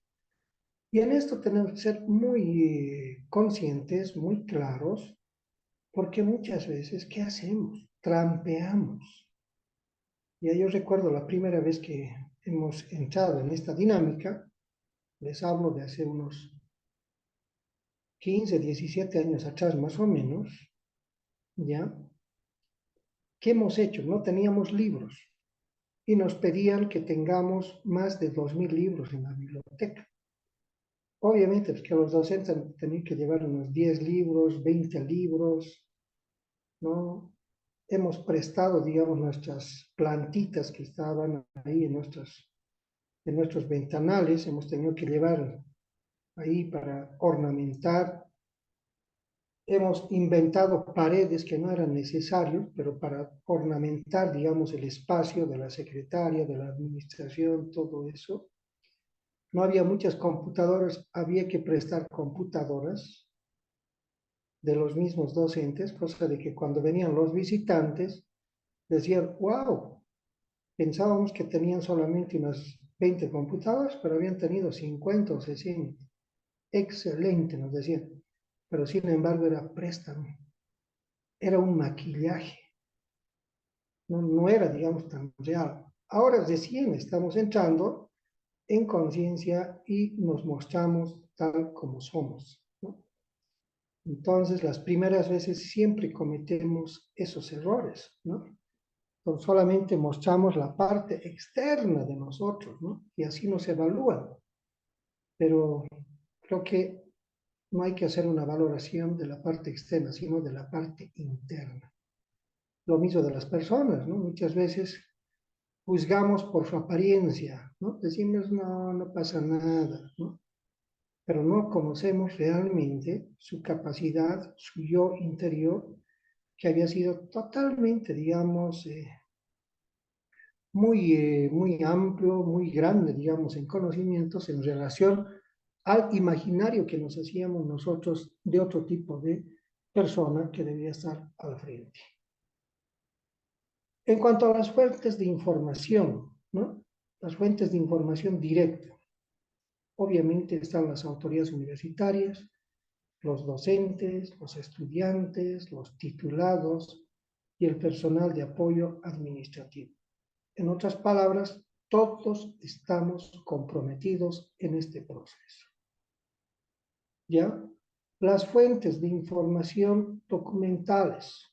Y en esto tenemos que ser muy conscientes, muy claros, porque muchas veces, ¿qué hacemos? Trampeamos. Ya yo recuerdo la primera vez que hemos entrado en esta dinámica, les hablo de hace unos 15, 17 años atrás más o menos, ¿ya? ¿Qué hemos hecho? No teníamos libros y nos pedían que tengamos más de 2000 libros en la biblioteca. Obviamente, porque los docentes tenían que llevar unos 10 libros, 20 libros, ¿no? Hemos prestado, digamos, nuestras plantitas que estaban ahí en nuestros ventanales, hemos tenido que llevar ahí para ornamentar. Hemos inventado paredes que no eran necesarias, pero para ornamentar, digamos, el espacio de la secretaria, de la administración, todo eso. No había muchas computadoras, había que prestar computadoras de los mismos docentes, cosa de que cuando venían los visitantes decían, wow, pensábamos que tenían solamente unas 20 computadoras, pero habían tenido 50 o 60. Excelente, nos decían. Pero sin embargo era préstamo, era un maquillaje, no era, digamos, tan real. Ahora recién estamos entrando en conciencia y nos mostramos tal como somos, ¿no? Entonces, las primeras veces siempre cometemos esos errores, ¿no? Entonces, solamente mostramos la parte externa de nosotros, ¿no? Y así nos evalúan. Pero creo que no hay que hacer una valoración de la parte externa, sino de la parte interna. Lo mismo de las personas, ¿no? Muchas veces juzgamos por su apariencia, ¿no? Decimos, no, no pasa nada, ¿no? Pero no conocemos realmente su capacidad, su yo interior, que había sido totalmente, digamos, muy amplio, muy grande, digamos, en conocimientos en relación al imaginario que nos hacíamos nosotros de otro tipo de persona que debía estar al frente. En cuanto a las fuentes de información, ¿no? Las fuentes de información directa. Obviamente están las autoridades universitarias, los docentes, los estudiantes, los titulados y el personal de apoyo administrativo. En otras palabras, todos estamos comprometidos en este proceso. ¿Ya? Las fuentes de información documentales.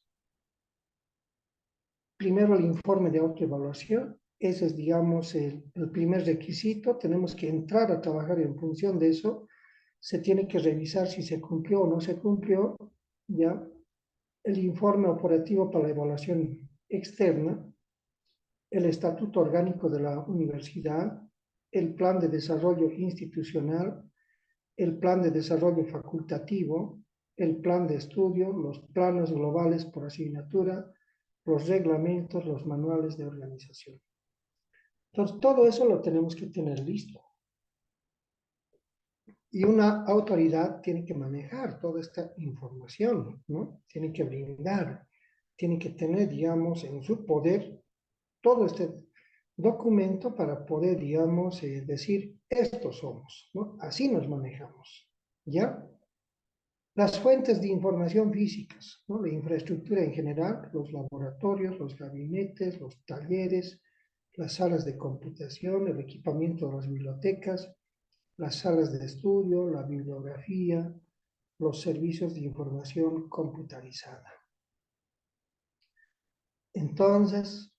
Primero el informe de autoevaluación. Ese es, digamos, el primer requisito. Tenemos que entrar a trabajar en función de eso. Se tiene que revisar si se cumplió o no se cumplió. ¿Ya? El informe operativo para la evaluación externa, el estatuto orgánico de la universidad, el plan de desarrollo institucional, el plan de desarrollo facultativo, el plan de estudio, los planos globales por asignatura, los reglamentos, los manuales de organización. Entonces, todo eso lo tenemos que tener listo. Y una autoridad tiene que manejar toda esta información, ¿no? Tiene que brindar, tiene que tener, digamos, en su poder todo este documento para poder, digamos, decir, estos somos, ¿no? Así nos manejamos, ¿ya? Las fuentes de información físicas, ¿no? La infraestructura en general, los laboratorios, los gabinetes, los talleres, las salas de computación, el equipamiento de las bibliotecas, las salas de estudio, la bibliografía, los servicios de información computarizada. Entonces,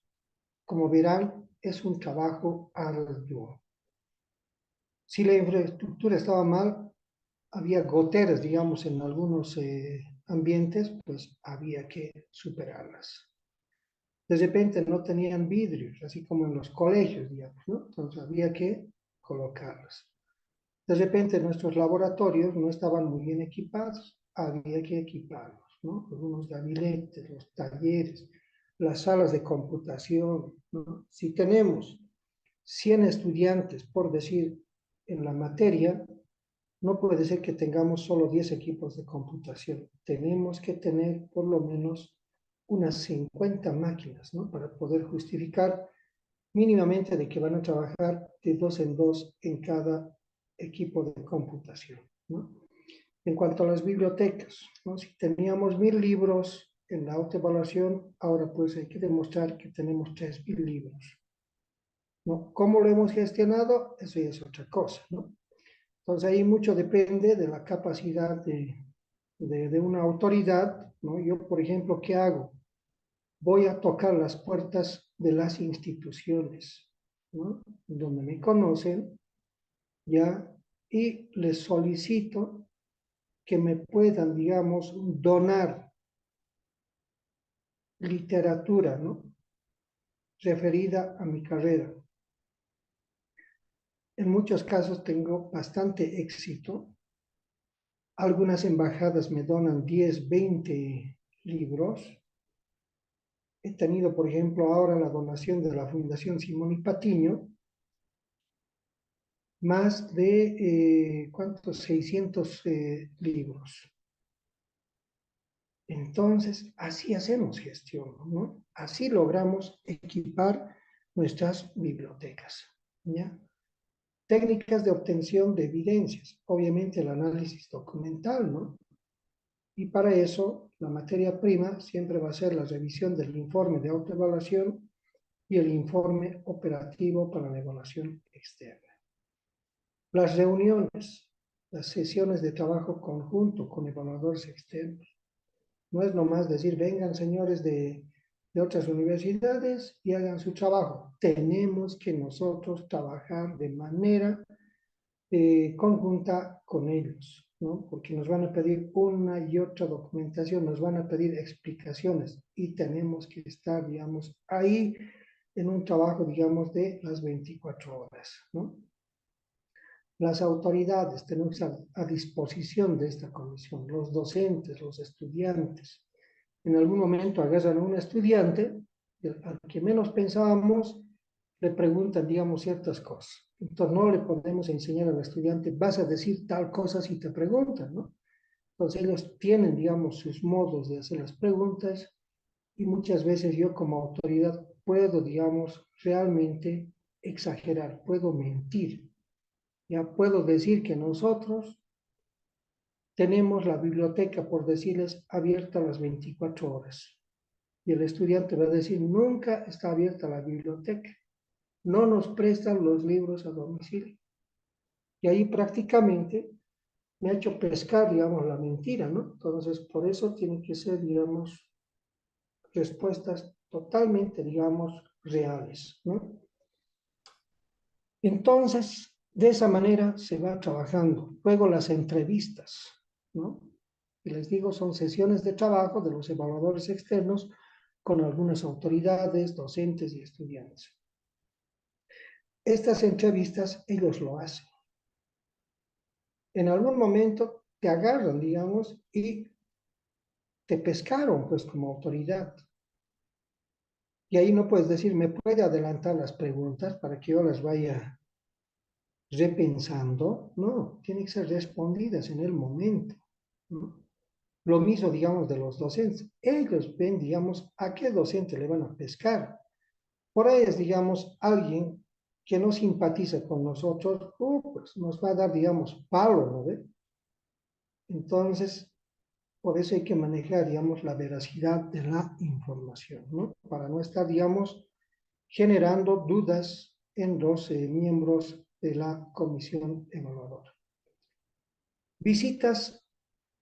como verán, es un trabajo arduo. Si la infraestructura estaba mal, había goteras, digamos, en algunos ambientes, pues había que superarlas. De repente no tenían vidrios, así como en los colegios, digamos, ¿no? Entonces había que colocarlas. De repente nuestros laboratorios no estaban muy bien equipados, había que equiparlos, ¿no? Algunos gabinetes, los talleres, las salas de computación, ¿no? Si tenemos 100 estudiantes, por decir, en la materia, no puede ser que tengamos solo 10 equipos de computación. Tenemos que tener por lo menos unas 50 máquinas, ¿no? Para poder justificar mínimamente de que van a trabajar de 2 en 2 en cada equipo de computación, ¿no? En cuanto a las bibliotecas, ¿no? Si teníamos 1000 libros en la autoevaluación, ahora pues hay que demostrar que tenemos 3000 libros, ¿no? ¿Cómo lo hemos gestionado? Eso ya es otra cosa, ¿no? Entonces ahí mucho depende de la capacidad de una autoridad, ¿no? Yo, por ejemplo, ¿qué hago? Voy a tocar las puertas de las instituciones, ¿no? Donde me conocen, ¿ya? Y les solicito que me puedan, digamos, donar literatura, ¿no? Referida a mi carrera. En muchos casos tengo bastante éxito. Algunas embajadas me donan 10, 20 libros. He tenido, por ejemplo, ahora la donación de la Fundación Simón y Patiño, más de, ¿cuántos? 600 libros. Entonces, así hacemos gestión, ¿no? Así logramos equipar nuestras bibliotecas, ¿ya? Técnicas de obtención de evidencias, obviamente el análisis documental, ¿no? Y para eso, la materia prima siempre va a ser la revisión del informe de autoevaluación y el informe operativo para la evaluación externa. Las reuniones, las sesiones de trabajo conjunto con evaluadores externos. No es nomás decir, vengan señores de otras universidades y hagan su trabajo. Tenemos que nosotros trabajar de manera conjunta con ellos, ¿no? Porque nos van a pedir una y otra documentación, nos van a pedir explicaciones y tenemos que estar, digamos, ahí en un trabajo, digamos, de las 24 horas, ¿no? Las autoridades tenemos a disposición de esta comisión, los docentes, los estudiantes. En algún momento agarran a un estudiante, al que menos pensábamos, le preguntan, digamos, ciertas cosas. Entonces no le podemos enseñar al estudiante, vas a decir tal cosa si te preguntan, ¿no? Entonces ellos tienen, digamos, sus modos de hacer las preguntas y muchas veces yo como autoridad puedo, digamos, realmente exagerar, puedo mentir. Ya puedo decir que nosotros tenemos la biblioteca, por decirles, abierta las 24 horas. Y el estudiante va a decir, nunca está abierta la biblioteca. No nos prestan los libros a domicilio. Y ahí prácticamente me ha hecho pescar, digamos, la mentira, ¿no? Entonces, por eso tienen que ser, digamos, respuestas totalmente, digamos, reales, ¿no? Entonces, de esa manera se va trabajando. Luego las entrevistas, ¿no? Y les digo, son sesiones de trabajo de los evaluadores externos con algunas autoridades, docentes y estudiantes. Estas entrevistas ellos lo hacen. En algún momento te agarran, digamos, y te pescaron, pues, como autoridad. Y ahí no puedes decir, ¿me puede adelantar las preguntas para que yo las vaya repensando? No, tienen que ser respondidas en el momento, ¿no? Lo mismo, digamos, de los docentes. Ellos ven, digamos, a qué docente le van a pescar. Por ahí es, digamos, alguien que no simpatiza con nosotros, pues nos va a dar, digamos, palo, ¿no ve? Entonces, por eso hay que manejar, digamos, la veracidad de la información, ¿no? Para no estar, digamos, generando dudas en los miembros de la comisión evaluadora. Visitas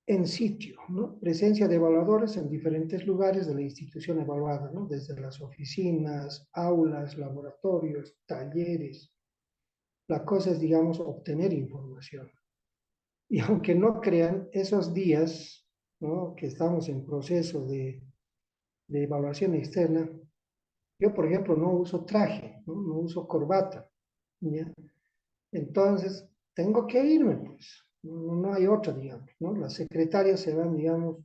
en sitio, ¿no? Presencia de evaluadores en diferentes lugares de la institución evaluada, ¿no? Desde las oficinas, aulas, laboratorios, talleres. La cosa es, digamos, obtener información. Y aunque no crean, esos días, ¿no? Que estamos en proceso de evaluación externa, yo, por ejemplo, no uso traje, no uso corbata, ¿ya? Entonces, tengo que irme, pues. No hay otra, digamos, ¿no? Las secretarias se van, digamos,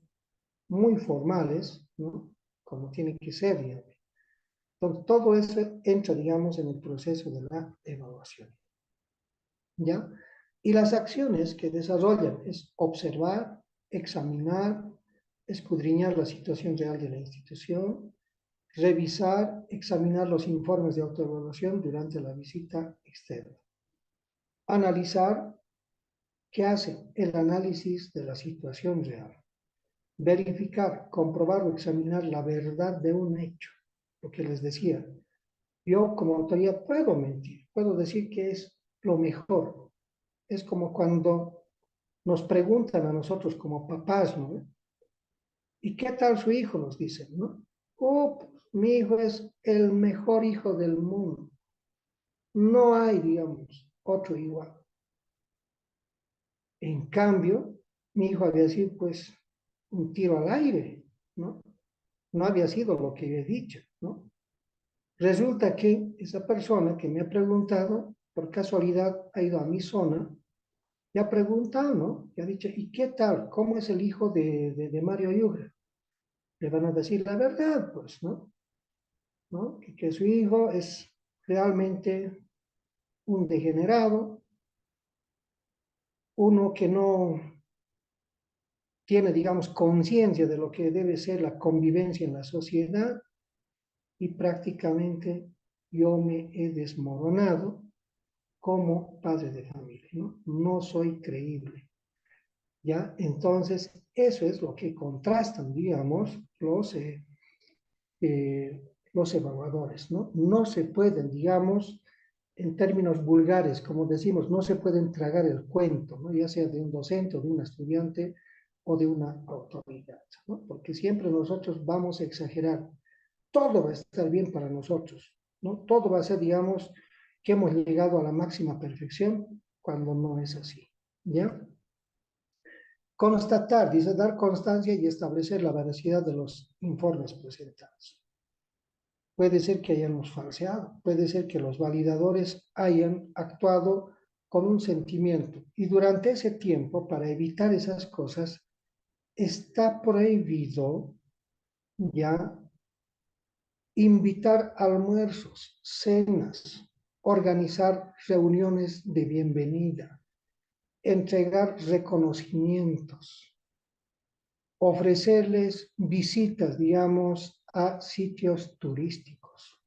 muy formales, ¿no? Como tiene que ser, digamos. Entonces, todo eso entra, digamos, en el proceso de la evaluación, ¿ya? Y las acciones que desarrollan es observar, examinar, escudriñar la situación real de la institución, revisar, examinar los informes de autoevaluación durante la visita externa, analizar, ¿qué hace? El análisis de la situación real, verificar, comprobar o examinar la verdad de un hecho, lo que les decía. Yo como autoridad puedo mentir, puedo decir que es lo mejor. Es como cuando nos preguntan a nosotros como papás, ¿no? ¿Y qué tal su hijo? Nos dicen, ¿no? Oh, pues, mi hijo es el mejor hijo del mundo. No hay, digamos, otro igual. En cambio, mi hijo había sido, pues, un tiro al aire, ¿no? No había sido lo que he dicho, ¿no? Resulta que esa persona que me ha preguntado, por casualidad ha ido a mi zona y ha preguntado, ¿no? Y ha dicho, ¿y qué tal? ¿Cómo es el hijo de Mario Yugra? Le van a decir la verdad, pues, ¿no? ¿No? Que su hijo es realmente un degenerado, uno que no tiene, digamos, conciencia de lo que debe ser la convivencia en la sociedad y prácticamente yo me he desmoronado como padre de familia, ¿no? No soy creíble, ¿ya? Entonces, eso es lo que contrastan, digamos, los evaluadores, ¿no? No se pueden, digamos, en términos vulgares, como decimos, no se pueden tragar el cuento, ¿no? Ya sea de un docente o de un estudiante o de una autoridad, ¿no? Porque siempre nosotros vamos a exagerar. Todo va a estar bien para nosotros, ¿no? Todo va a ser, digamos, que hemos llegado a la máxima perfección cuando no es así, ¿ya? Constatar, dice, dar constancia y establecer la veracidad de los informes presentados. Puede ser que hayamos falseado, puede ser que los validadores hayan actuado con un sentimiento y durante ese tiempo, para evitar esas cosas, está prohibido ya invitar almuerzos, cenas, organizar reuniones de bienvenida, entregar reconocimientos, ofrecerles visitas, digamos, a sitios turísticos.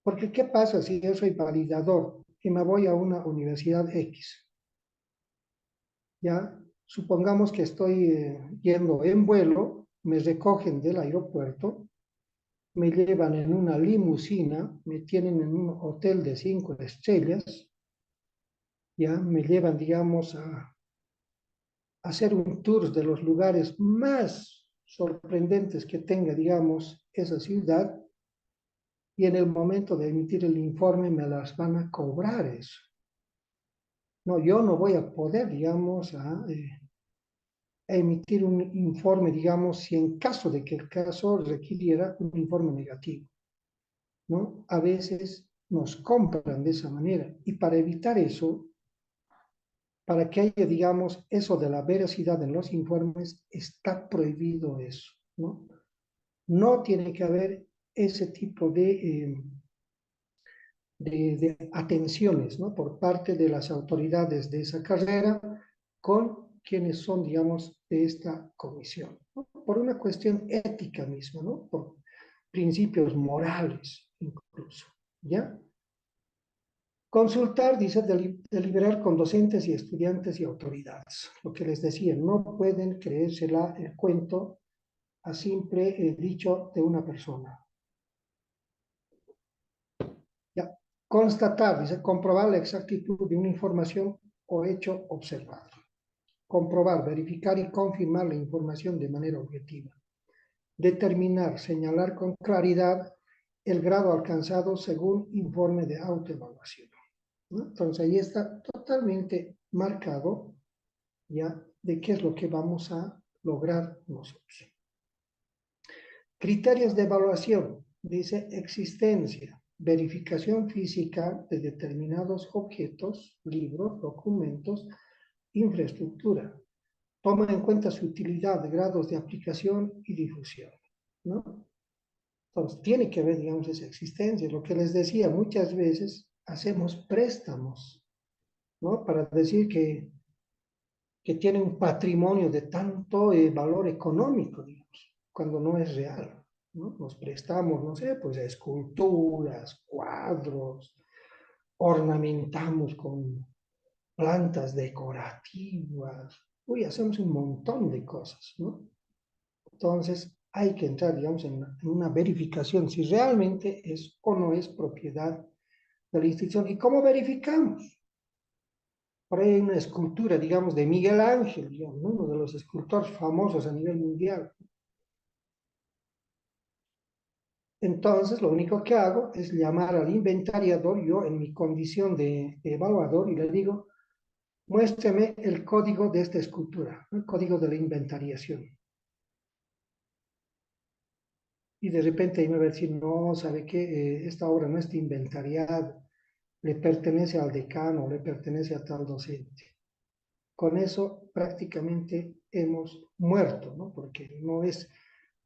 Porque, ¿qué pasa si yo soy validador y me voy a una universidad X? Ya, supongamos que estoy yendo en vuelo, me recogen del aeropuerto, me llevan en una limusina, me tienen en un hotel de 5 estrellas, ya, me llevan, digamos, a hacer un tour de los lugares más sorprendentes que tenga, digamos, esa ciudad, y en el momento de emitir el informe me las van a cobrar eso. No, yo no voy a poder, digamos, a emitir un informe, digamos, si en caso de que el caso requiriera un informe negativo, ¿no? A veces nos compran de esa manera y para evitar eso, para que haya, digamos, eso de la veracidad en los informes, está prohibido eso, ¿no? No tiene que haber ese tipo de atenciones, ¿no? Por parte de las autoridades de esa carrera con quienes son, digamos, de esta comisión, ¿no? Por una cuestión ética misma, ¿no? Por principios morales incluso, ¿ya? Consultar, dice, deliberar con docentes y estudiantes y autoridades. Lo que les decía, no pueden creérsela el cuento a simple dicho de una persona. Ya. Constatar, dice, comprobar la exactitud de una información o hecho observado. Comprobar, verificar y confirmar la información de manera objetiva. Determinar, señalar con claridad el grado alcanzado según informe de autoevaluación, ¿no? Entonces ahí está totalmente marcado ya de qué es lo que vamos a lograr nosotros. Criterios de evaluación, dice existencia, verificación física de determinados objetos, libros, documentos, infraestructura. Toma en cuenta su utilidad, grados de aplicación y difusión, ¿no? Entonces, tiene que haber, digamos, esa existencia. Lo que les decía, muchas veces hacemos préstamos, ¿no? Para decir que tiene un patrimonio de tanto valor económico, digamos, cuando no es real, ¿no? Nos prestamos, no sé, pues esculturas, cuadros, ornamentamos con plantas decorativas, uy, hacemos un montón de cosas, ¿no? Entonces, hay que entrar, digamos, en una verificación si realmente es o no es propiedad de la institución. ¿Y cómo verificamos? Por ahí hay una escultura, digamos, de Miguel Ángel, digamos, ¿no? Uno de los escultores famosos a nivel mundial. Entonces, lo único que hago es llamar al inventariador, yo en mi condición de evaluador, y le digo, muéstreme el código de esta escultura, el código de la inventariación. Y de repente ahí me va a decir, no, ¿sabe qué? Esta obra no está inventariada, le pertenece al decano, le pertenece a tal docente. Con eso prácticamente hemos muerto, ¿no? Porque no es,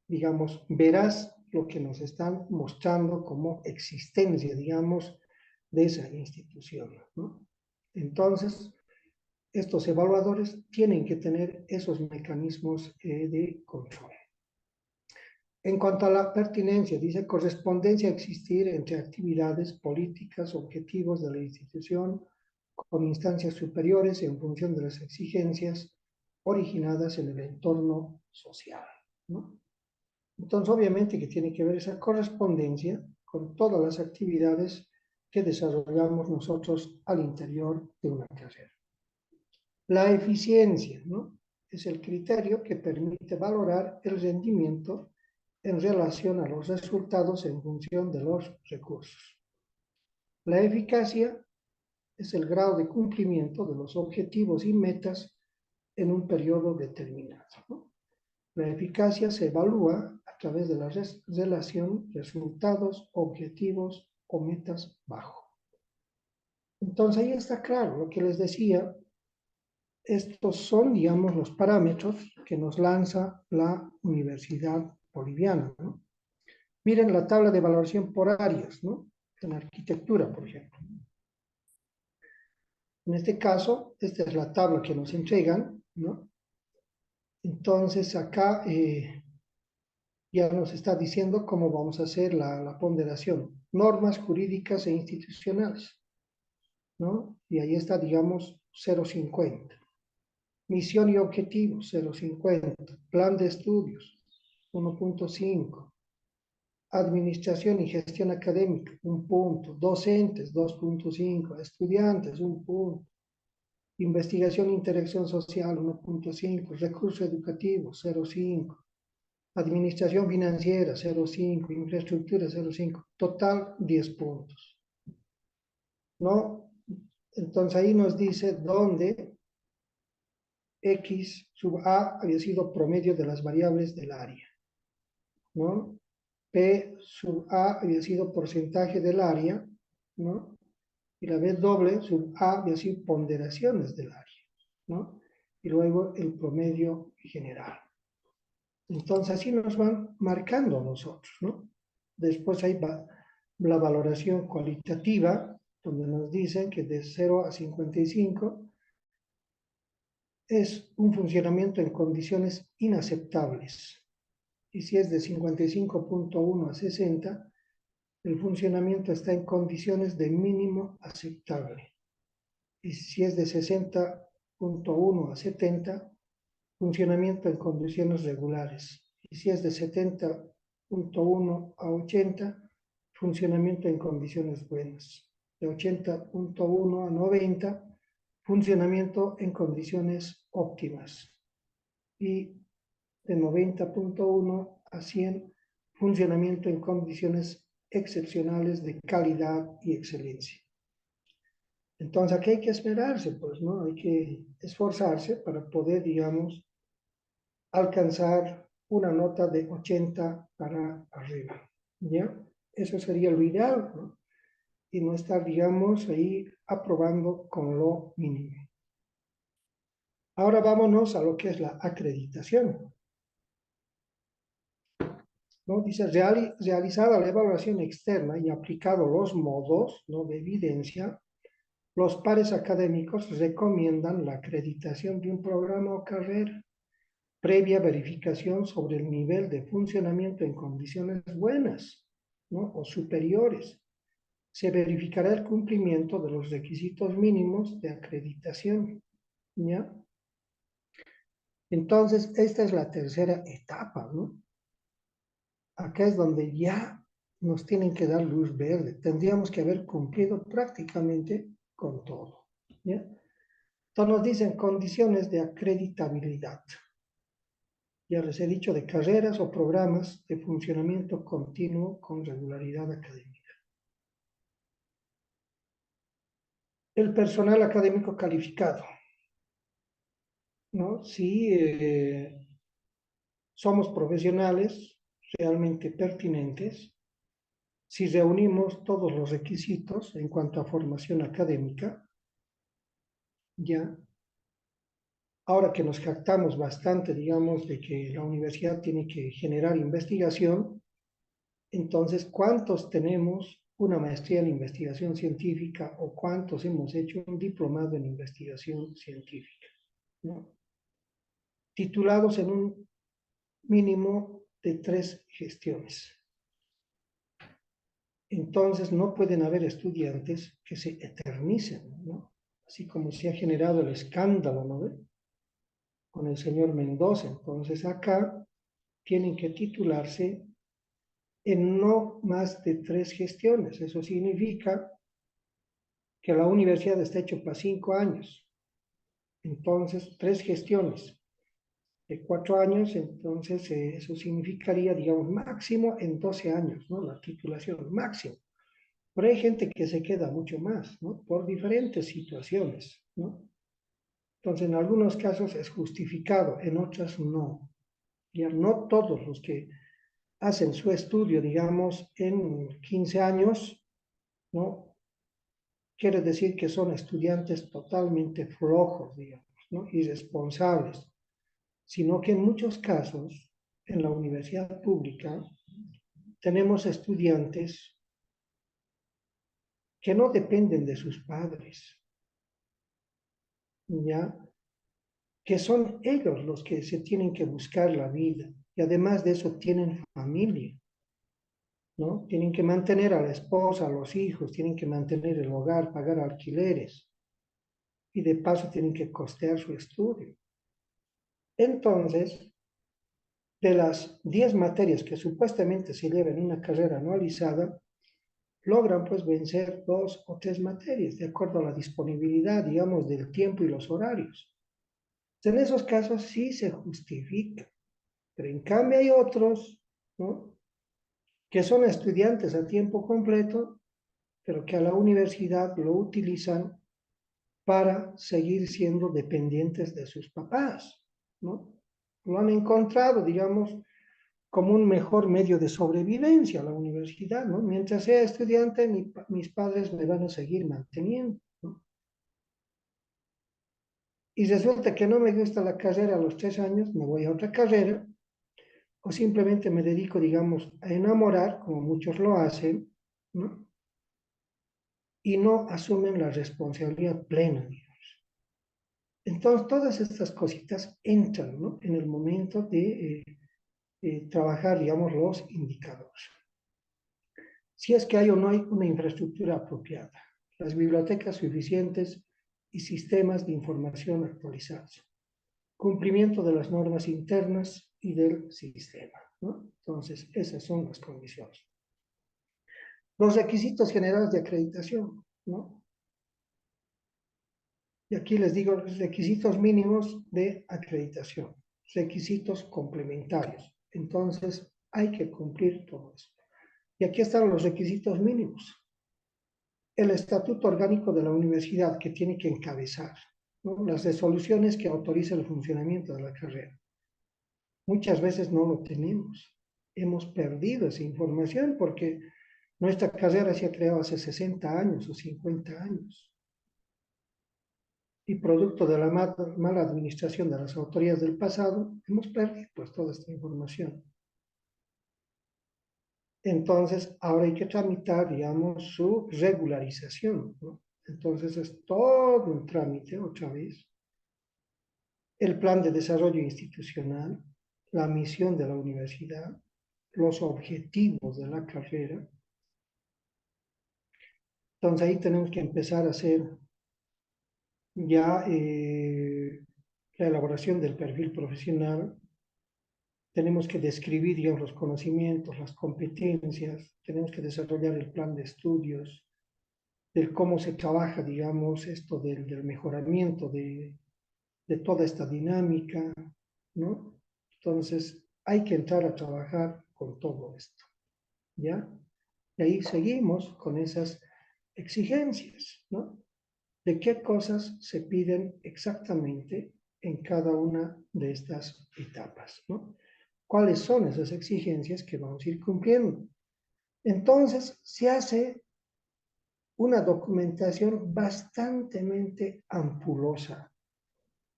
digamos, veraz lo que nos están mostrando como existencia, digamos, de esa institución, ¿no? Entonces, estos evaluadores tienen que tener esos mecanismos de control. En cuanto a la pertinencia, dice correspondencia a existir entre actividades políticas, objetivos de la institución, con instancias superiores en función de las exigencias originadas en el entorno social, ¿no? Entonces, obviamente que tiene que ver esa correspondencia con todas las actividades que desarrollamos nosotros al interior de una carrera. La eficiencia, ¿no? Es el criterio que permite valorar el rendimiento en relación a los resultados en función de los recursos. La eficacia es el grado de cumplimiento de los objetivos y metas en un periodo determinado, ¿no? La eficacia se evalúa a través de la relación resultados, objetivos o metas bajo. Entonces ahí está claro lo que les decía. Estos son, digamos, los parámetros que nos lanza la Universidad Boliviana, ¿no? Miren la tabla de valoración por áreas, ¿no? En arquitectura, por ejemplo. En este caso, esta es la tabla que nos entregan, ¿no? Entonces, acá ya nos está diciendo cómo vamos a hacer la ponderación. Normas jurídicas e institucionales, ¿no? Y ahí está, digamos, 0,50. Misión y objetivos, 0,50. Plan de estudios, 1,5. Administración y gestión académica, 1 punto. Docentes, 2,5. Estudiantes, 1 punto. Investigación e interacción social, 1,5. Recursos educativos, 0,5. Administración financiera, 0,5. Infraestructura, 0,5. Total, 10 puntos. ¿No? Entonces ahí nos dice dónde X sub A había sido promedio de las variables del área, ¿no? P sub A había sido porcentaje del área, ¿no? Y la W sub A había sido ponderaciones del área, ¿no? Y luego el promedio general. Entonces así nos van marcando a nosotros, ¿no? Después hay la valoración cualitativa, donde nos dicen que de 0 a 55 es un funcionamiento en condiciones inaceptables. Y si es de 55,1 a 60, el funcionamiento está en condiciones de mínimo aceptable. Y si es de 60,1 a 70, funcionamiento en condiciones regulares. Y si es de 70,1 a 80, funcionamiento en condiciones buenas. De 80,1 a 90, funcionamiento en condiciones óptimas. Y de 90,1 a 100, funcionamiento en condiciones excepcionales de calidad y excelencia. Entonces aquí hay que esperarse, pues, ¿no? Hay que esforzarse para poder, digamos, alcanzar una nota de 80 para arriba, ¿ya? Eso sería lo ideal, ¿no? y no estar, digamos, ahí aprobando con lo mínimo. Ahora vámonos a lo que es la acreditación, ¿no? Dice, realizada la evaluación externa y aplicado los modos, ¿no?, de evidencia, los pares académicos recomiendan la acreditación de un programa o carrera, previa verificación sobre el nivel de funcionamiento en condiciones buenas, ¿no?, o superiores. Se verificará el cumplimiento de los requisitos mínimos de acreditación, ¿ya? Entonces, esta es la tercera etapa, ¿no? Acá es donde ya nos tienen que dar luz verde. Tendríamos que haber cumplido prácticamente con todo, ¿ya? Entonces nos dicen condiciones de acreditabilidad. Ya les he dicho de carreras o programas de funcionamiento continuo con regularidad académica. El personal académico calificado, ¿no? Si somos profesionales realmente pertinentes, si reunimos todos los requisitos en cuanto a formación académica, ya. Ahora que nos jactamos bastante, digamos, de que la universidad tiene que generar investigación, entonces, ¿cuántos tenemos una maestría en investigación científica o cuántos hemos hecho un diplomado en investigación científica, ¿no? Titulados en un mínimo de 3 gestiones. Entonces, no pueden haber estudiantes que se eternicen, ¿no? Así como se ha generado el escándalo, ¿no?, con el señor Mendoza. Entonces, acá tienen que titularse en no más de 3 gestiones. Eso significa que la universidad está hecho para 5 años. Entonces, 3 gestiones de 4 años, entonces eso significaría, digamos, máximo en 12 años, ¿no?, la titulación, máximo. Pero hay gente que se queda mucho más, ¿no?, por diferentes situaciones, ¿no? Entonces, en algunos casos es justificado, en otras no. Ya no todos los que hacen su estudio, digamos, en 15 años, ¿no?, quiere decir que son estudiantes totalmente flojos, digamos, ¿no?, irresponsables, sino que en muchos casos, en la universidad pública, tenemos estudiantes que no dependen de sus padres, ¿ya?, que son ellos los que se tienen que buscar la vida, y además de eso tienen familia, ¿no? Tienen que mantener a la esposa, a los hijos, tienen que mantener el hogar, pagar alquileres, y de paso tienen que costear su estudio. Entonces, de las 10 materias que supuestamente se llevan en una carrera anualizada, logran pues vencer 2 o 3 materias, de acuerdo a la disponibilidad, digamos, del tiempo y los horarios. En esos casos sí se justifica, pero en cambio hay otros, ¿no?, que son estudiantes a tiempo completo, pero que a la universidad lo utilizan para seguir siendo dependientes de sus papás, ¿no? Lo han encontrado, digamos, como un mejor medio de sobrevivencia a la universidad, ¿no? Mientras sea estudiante, mis padres me van a seguir manteniendo, ¿no? Y resulta que no me gusta la carrera a los 3 años, me voy a otra carrera, o simplemente me dedico, digamos, a enamorar, como muchos lo hacen, ¿no?, y no asumen la responsabilidad plena, digamos. Entonces, todas estas cositas entran, ¿no?, en el momento de trabajar, digamos, los indicadores. Si es que hay o no hay una infraestructura apropiada, las bibliotecas suficientes y sistemas de información actualizados, cumplimiento de las normas internas y del sistema, ¿no? Entonces, esas son las condiciones. Los requisitos generales de acreditación, ¿no? Y aquí les digo requisitos mínimos de acreditación, requisitos complementarios. Entonces, hay que cumplir todo eso. Y aquí están los requisitos mínimos. El estatuto orgánico de la universidad que tiene que encabezar, ¿no?, las resoluciones que autorizan el funcionamiento de la carrera. Muchas veces no lo tenemos. Hemos perdido esa información porque Nuestra carrera se ha creado hace 60 años o 50 años. Y producto de la mala administración de las autoridades del pasado, hemos perdido pues, toda esta información. Entonces, ahora hay que tramitar, digamos, su regularización, ¿no? Entonces, es todo un trámite, otra vez. El plan de desarrollo institucional, la misión de la universidad, los objetivos de la carrera. Entonces, ahí tenemos que empezar a hacer ya la elaboración del perfil profesional. Tenemos que describir, digamos, los conocimientos, las competencias, tenemos que desarrollar el plan de estudios, del cómo se trabaja, digamos, esto del mejoramiento de toda esta dinámica, ¿no? Entonces, hay que entrar a trabajar con todo esto, ¿ya? Y ahí seguimos con esas exigencias, ¿no? De qué cosas se piden exactamente en cada una de estas etapas, ¿no? ¿Cuáles son esas exigencias que vamos a ir cumpliendo? Entonces, se hace una documentación bastante ampulosa.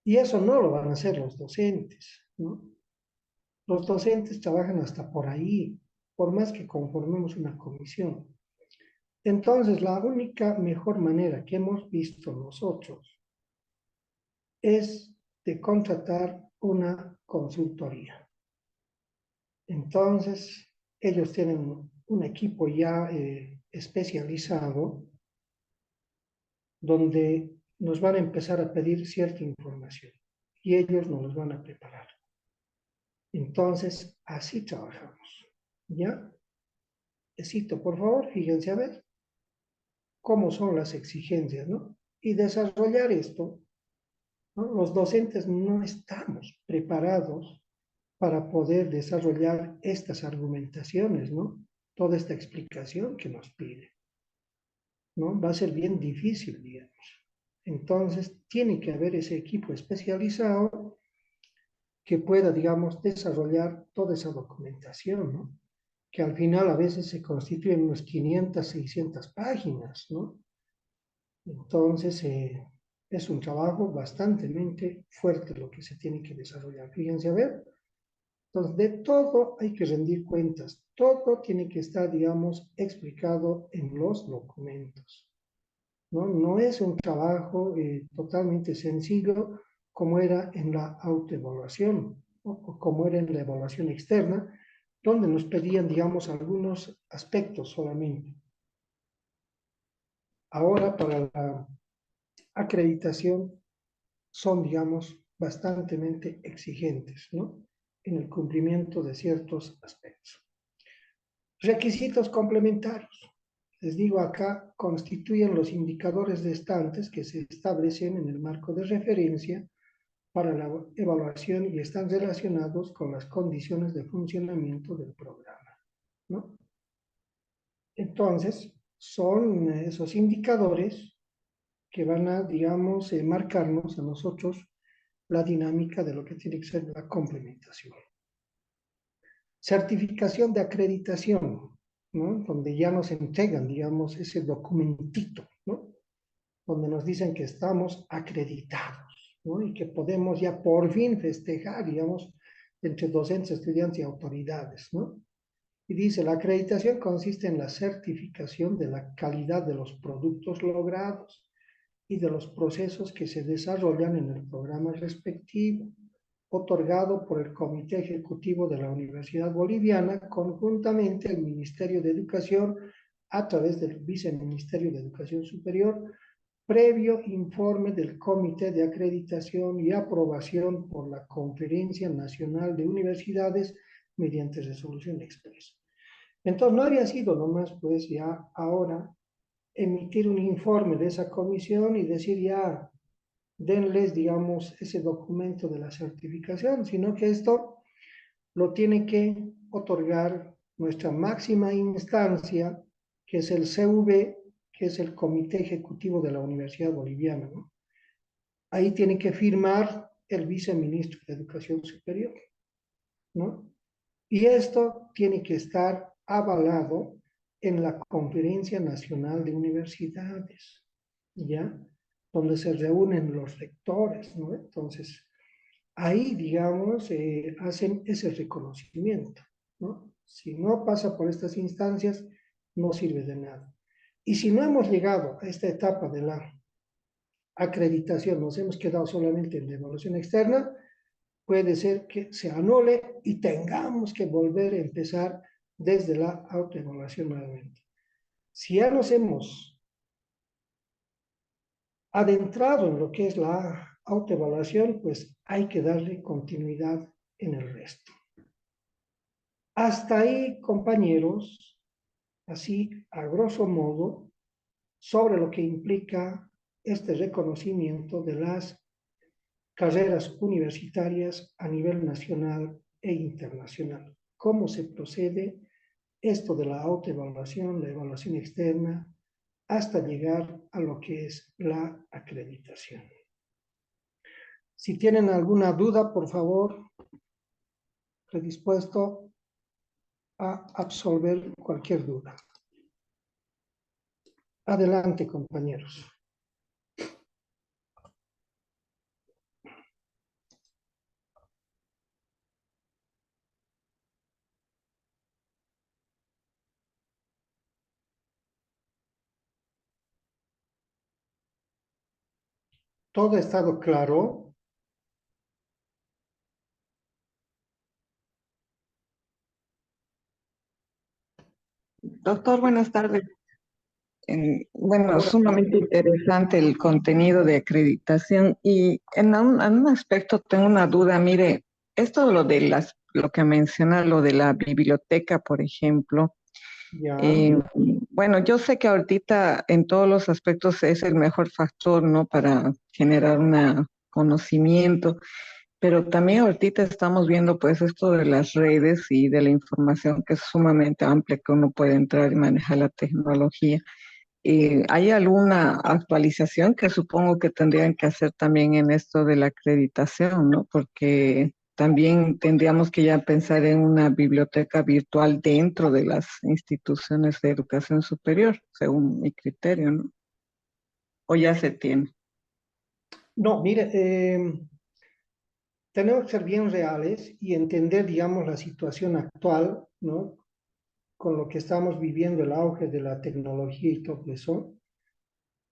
Y eso no lo van a hacer los docentes, ¿no? Los docentes trabajan hasta por ahí, por más que conformemos una comisión. Entonces, la única mejor manera que hemos visto nosotros es de contratar una consultoría. Entonces, ellos tienen un equipo ya especializado donde nos van a empezar a pedir cierta información y ellos nos los van a preparar. Entonces, así trabajamos. ¿Ya? Cito, por favor, fíjense a ver cómo son las exigencias, ¿no? Y desarrollar esto, ¿no? Los docentes no estamos preparados para poder desarrollar estas argumentaciones, ¿no? Toda esta explicación que nos pide, ¿no? Va a ser bien difícil, digamos. Entonces, tiene que haber ese equipo especializado que pueda, digamos, desarrollar toda esa documentación, ¿no? Que al final a veces se constituyen unas 500, 600 páginas, ¿no? Entonces, es un trabajo bastante fuerte lo que se tiene que desarrollar. Fíjense, a ver, entonces de todo hay que rendir cuentas, todo tiene que estar, digamos, explicado en los documentos, ¿no? No es un trabajo totalmente sencillo como era en la autoevaluación, ¿no? O como era en la evaluación externa, donde nos pedían, digamos, algunos aspectos solamente. Ahora, para la acreditación, son, digamos, bastante exigentes, ¿no? En el cumplimiento de ciertos aspectos. Requisitos complementarios. Les digo acá, constituyen los indicadores de estantes que se establecen en el marco de referencia para la evaluación y están relacionados con las condiciones de funcionamiento del programa, ¿no? Entonces, son esos indicadores que van a, digamos, marcarnos a nosotros la dinámica de lo que tiene que ser la complementación. Certificación de acreditación, ¿no? Donde ya nos entregan, digamos, ese documentito, ¿no? Donde nos dicen que estamos acreditados, ¿no? Y que podemos ya por fin festejar, digamos, entre docentes, estudiantes y autoridades, ¿no? Y dice, la acreditación consiste en la certificación de la calidad de los productos logrados y de los procesos que se desarrollan en el programa respectivo, otorgado por el Comité Ejecutivo de la Universidad Boliviana, conjuntamente al Ministerio de Educación, a través del Viceministerio de Educación Superior, previo informe del Comité de Acreditación y aprobación por la Conferencia Nacional de Universidades mediante resolución expresa. Entonces, no había sido nomás, pues ya ahora, emitir un informe de esa comisión y decir ya, denles, digamos, ese documento de la certificación, sino que esto lo tiene que otorgar nuestra máxima instancia, que es el CV, que es el Comité Ejecutivo de la Universidad Boliviana, ¿no? Ahí tiene que firmar el viceministro de Educación Superior, ¿no? Y esto tiene que estar avalado en la Conferencia Nacional de Universidades, ¿ya? Donde se reúnen los rectores, ¿no? Entonces, ahí, digamos, hacen ese reconocimiento, ¿no? Si no pasa por estas instancias, no sirve de nada. Y si no hemos llegado a esta etapa de la acreditación, nos hemos quedado solamente en la evaluación externa, puede ser que se anule y tengamos que volver a empezar desde la autoevaluación nuevamente. Si ya nos hemos adentrado en lo que es la autoevaluación, pues hay que darle continuidad en el resto. Hasta ahí, compañeros, así a grosso modo, sobre lo que implica este reconocimiento de las carreras universitarias a nivel nacional e internacional. ¿Cómo se procede esto de la autoevaluación, la evaluación externa, hasta llegar a lo que es la acreditación? Si tienen alguna duda, por favor, predispuesto a absolver cualquier duda. Adelante, compañeros. ¿Todo ha estado claro? Doctor, buenas tardes. Bueno, Ahora, sumamente interesante el contenido de acreditación y en un aspecto tengo una duda. Mire, esto lo que menciona, lo de la biblioteca, por ejemplo. ya. eh, bueno, yo sé que ahorita en todos los aspectos es el mejor factor, ¿no? Para generar un conocimiento. Pero también ahorita estamos viendo pues esto de las redes y de la información que es sumamente amplia que uno puede entrar y manejar la tecnología. ¿Hay alguna actualización que supongo que tendrían que hacer también en esto de la acreditación, ¿no? Porque también tendríamos que ya pensar en una biblioteca virtual dentro de las instituciones de educación superior, según mi criterio, ¿no? O ya se tiene. No, mire, tenemos que ser bien reales y entender, digamos, la situación actual, ¿no? Con lo que estamos viviendo, el auge de la tecnología y todo eso.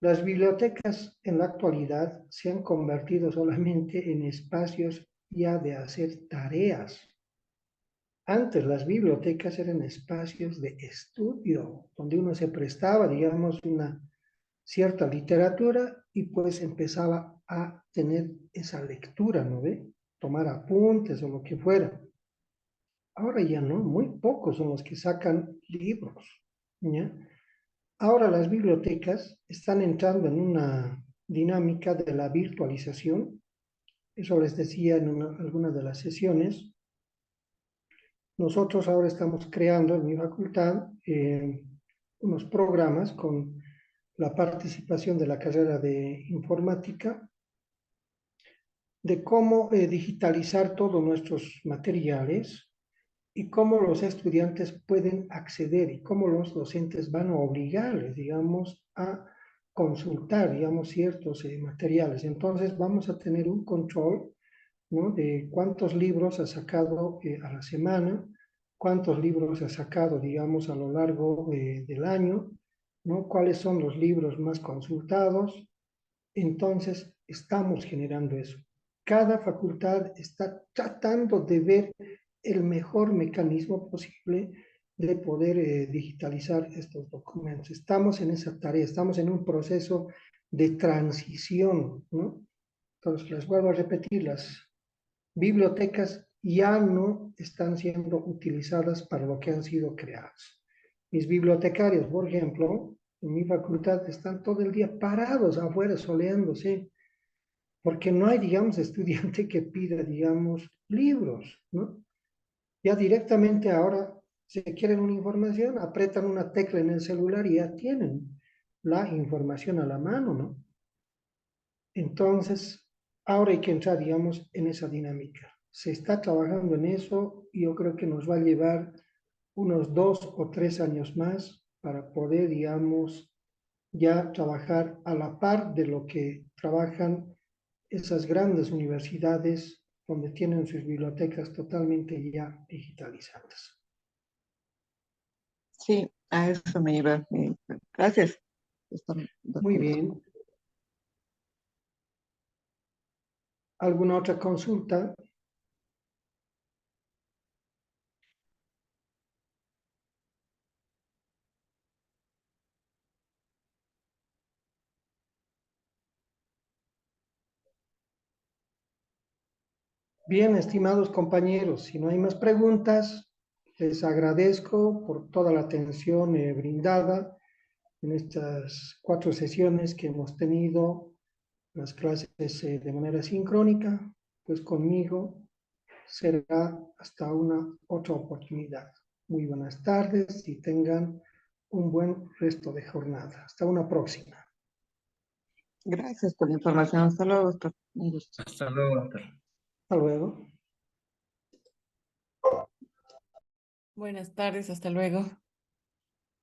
Las bibliotecas en la actualidad se han convertido solamente en espacios ya de hacer tareas. Antes las bibliotecas eran espacios de estudio, donde uno se prestaba, digamos, una cierta literatura y pues empezaba a tener esa lectura, ¿no ve? Tomar apuntes o lo que fuera. Ahora ya no, muy pocos son los que sacan libros, ¿ya? Ahora las bibliotecas están entrando en una dinámica de la virtualización. Eso les decía en algunas de las sesiones. Nosotros ahora estamos creando en mi facultad unos programas con la participación de la carrera de informática, de cómo digitalizar todos nuestros materiales y cómo los estudiantes pueden acceder y cómo los docentes van a obligarles, digamos, a consultar, digamos, ciertos materiales. Entonces vamos a tener un control, ¿no? De cuántos libros ha sacado a la semana, cuántos libros ha sacado, digamos, a lo largo del año, ¿no? Cuáles son los libros más consultados. Entonces, estamos generando eso. Cada facultad está tratando de ver el mejor mecanismo posible de poder digitalizar estos documentos. Estamos en esa tarea, estamos en un proceso de transición, ¿no? Entonces, les vuelvo a repetir, las bibliotecas ya no están siendo utilizadas para lo que han sido creadas. Mis bibliotecarios, por ejemplo, en mi facultad están todo el día parados afuera soleándose, porque no hay, digamos, estudiante que pida, digamos, libros, ¿no? Ya directamente ahora, si quieren una información, apretan una tecla en el celular y ya tienen la información a la mano, ¿no? Entonces, ahora hay que entrar, digamos, en esa dinámica. Se está trabajando en eso y yo creo que nos va a llevar unos 2 o 3 años más para poder, digamos, ya trabajar a la par de lo que trabajan esas grandes universidades donde tienen sus bibliotecas totalmente ya digitalizadas. Sí, a eso me iba. Gracias. Estamos de Muy acuerdo. bien. ¿Alguna otra consulta? Bien, estimados compañeros, si no hay más preguntas, les agradezco por toda la atención brindada en estas 4 sesiones que hemos tenido, las clases de manera sincrónica, pues conmigo será hasta una otra oportunidad. Muy buenas tardes y tengan un buen resto de jornada. Hasta una próxima. Gracias por la información. Hasta luego, doctor. Un gusto. Hasta luego, doctor. Hasta luego. Buenas tardes, hasta luego.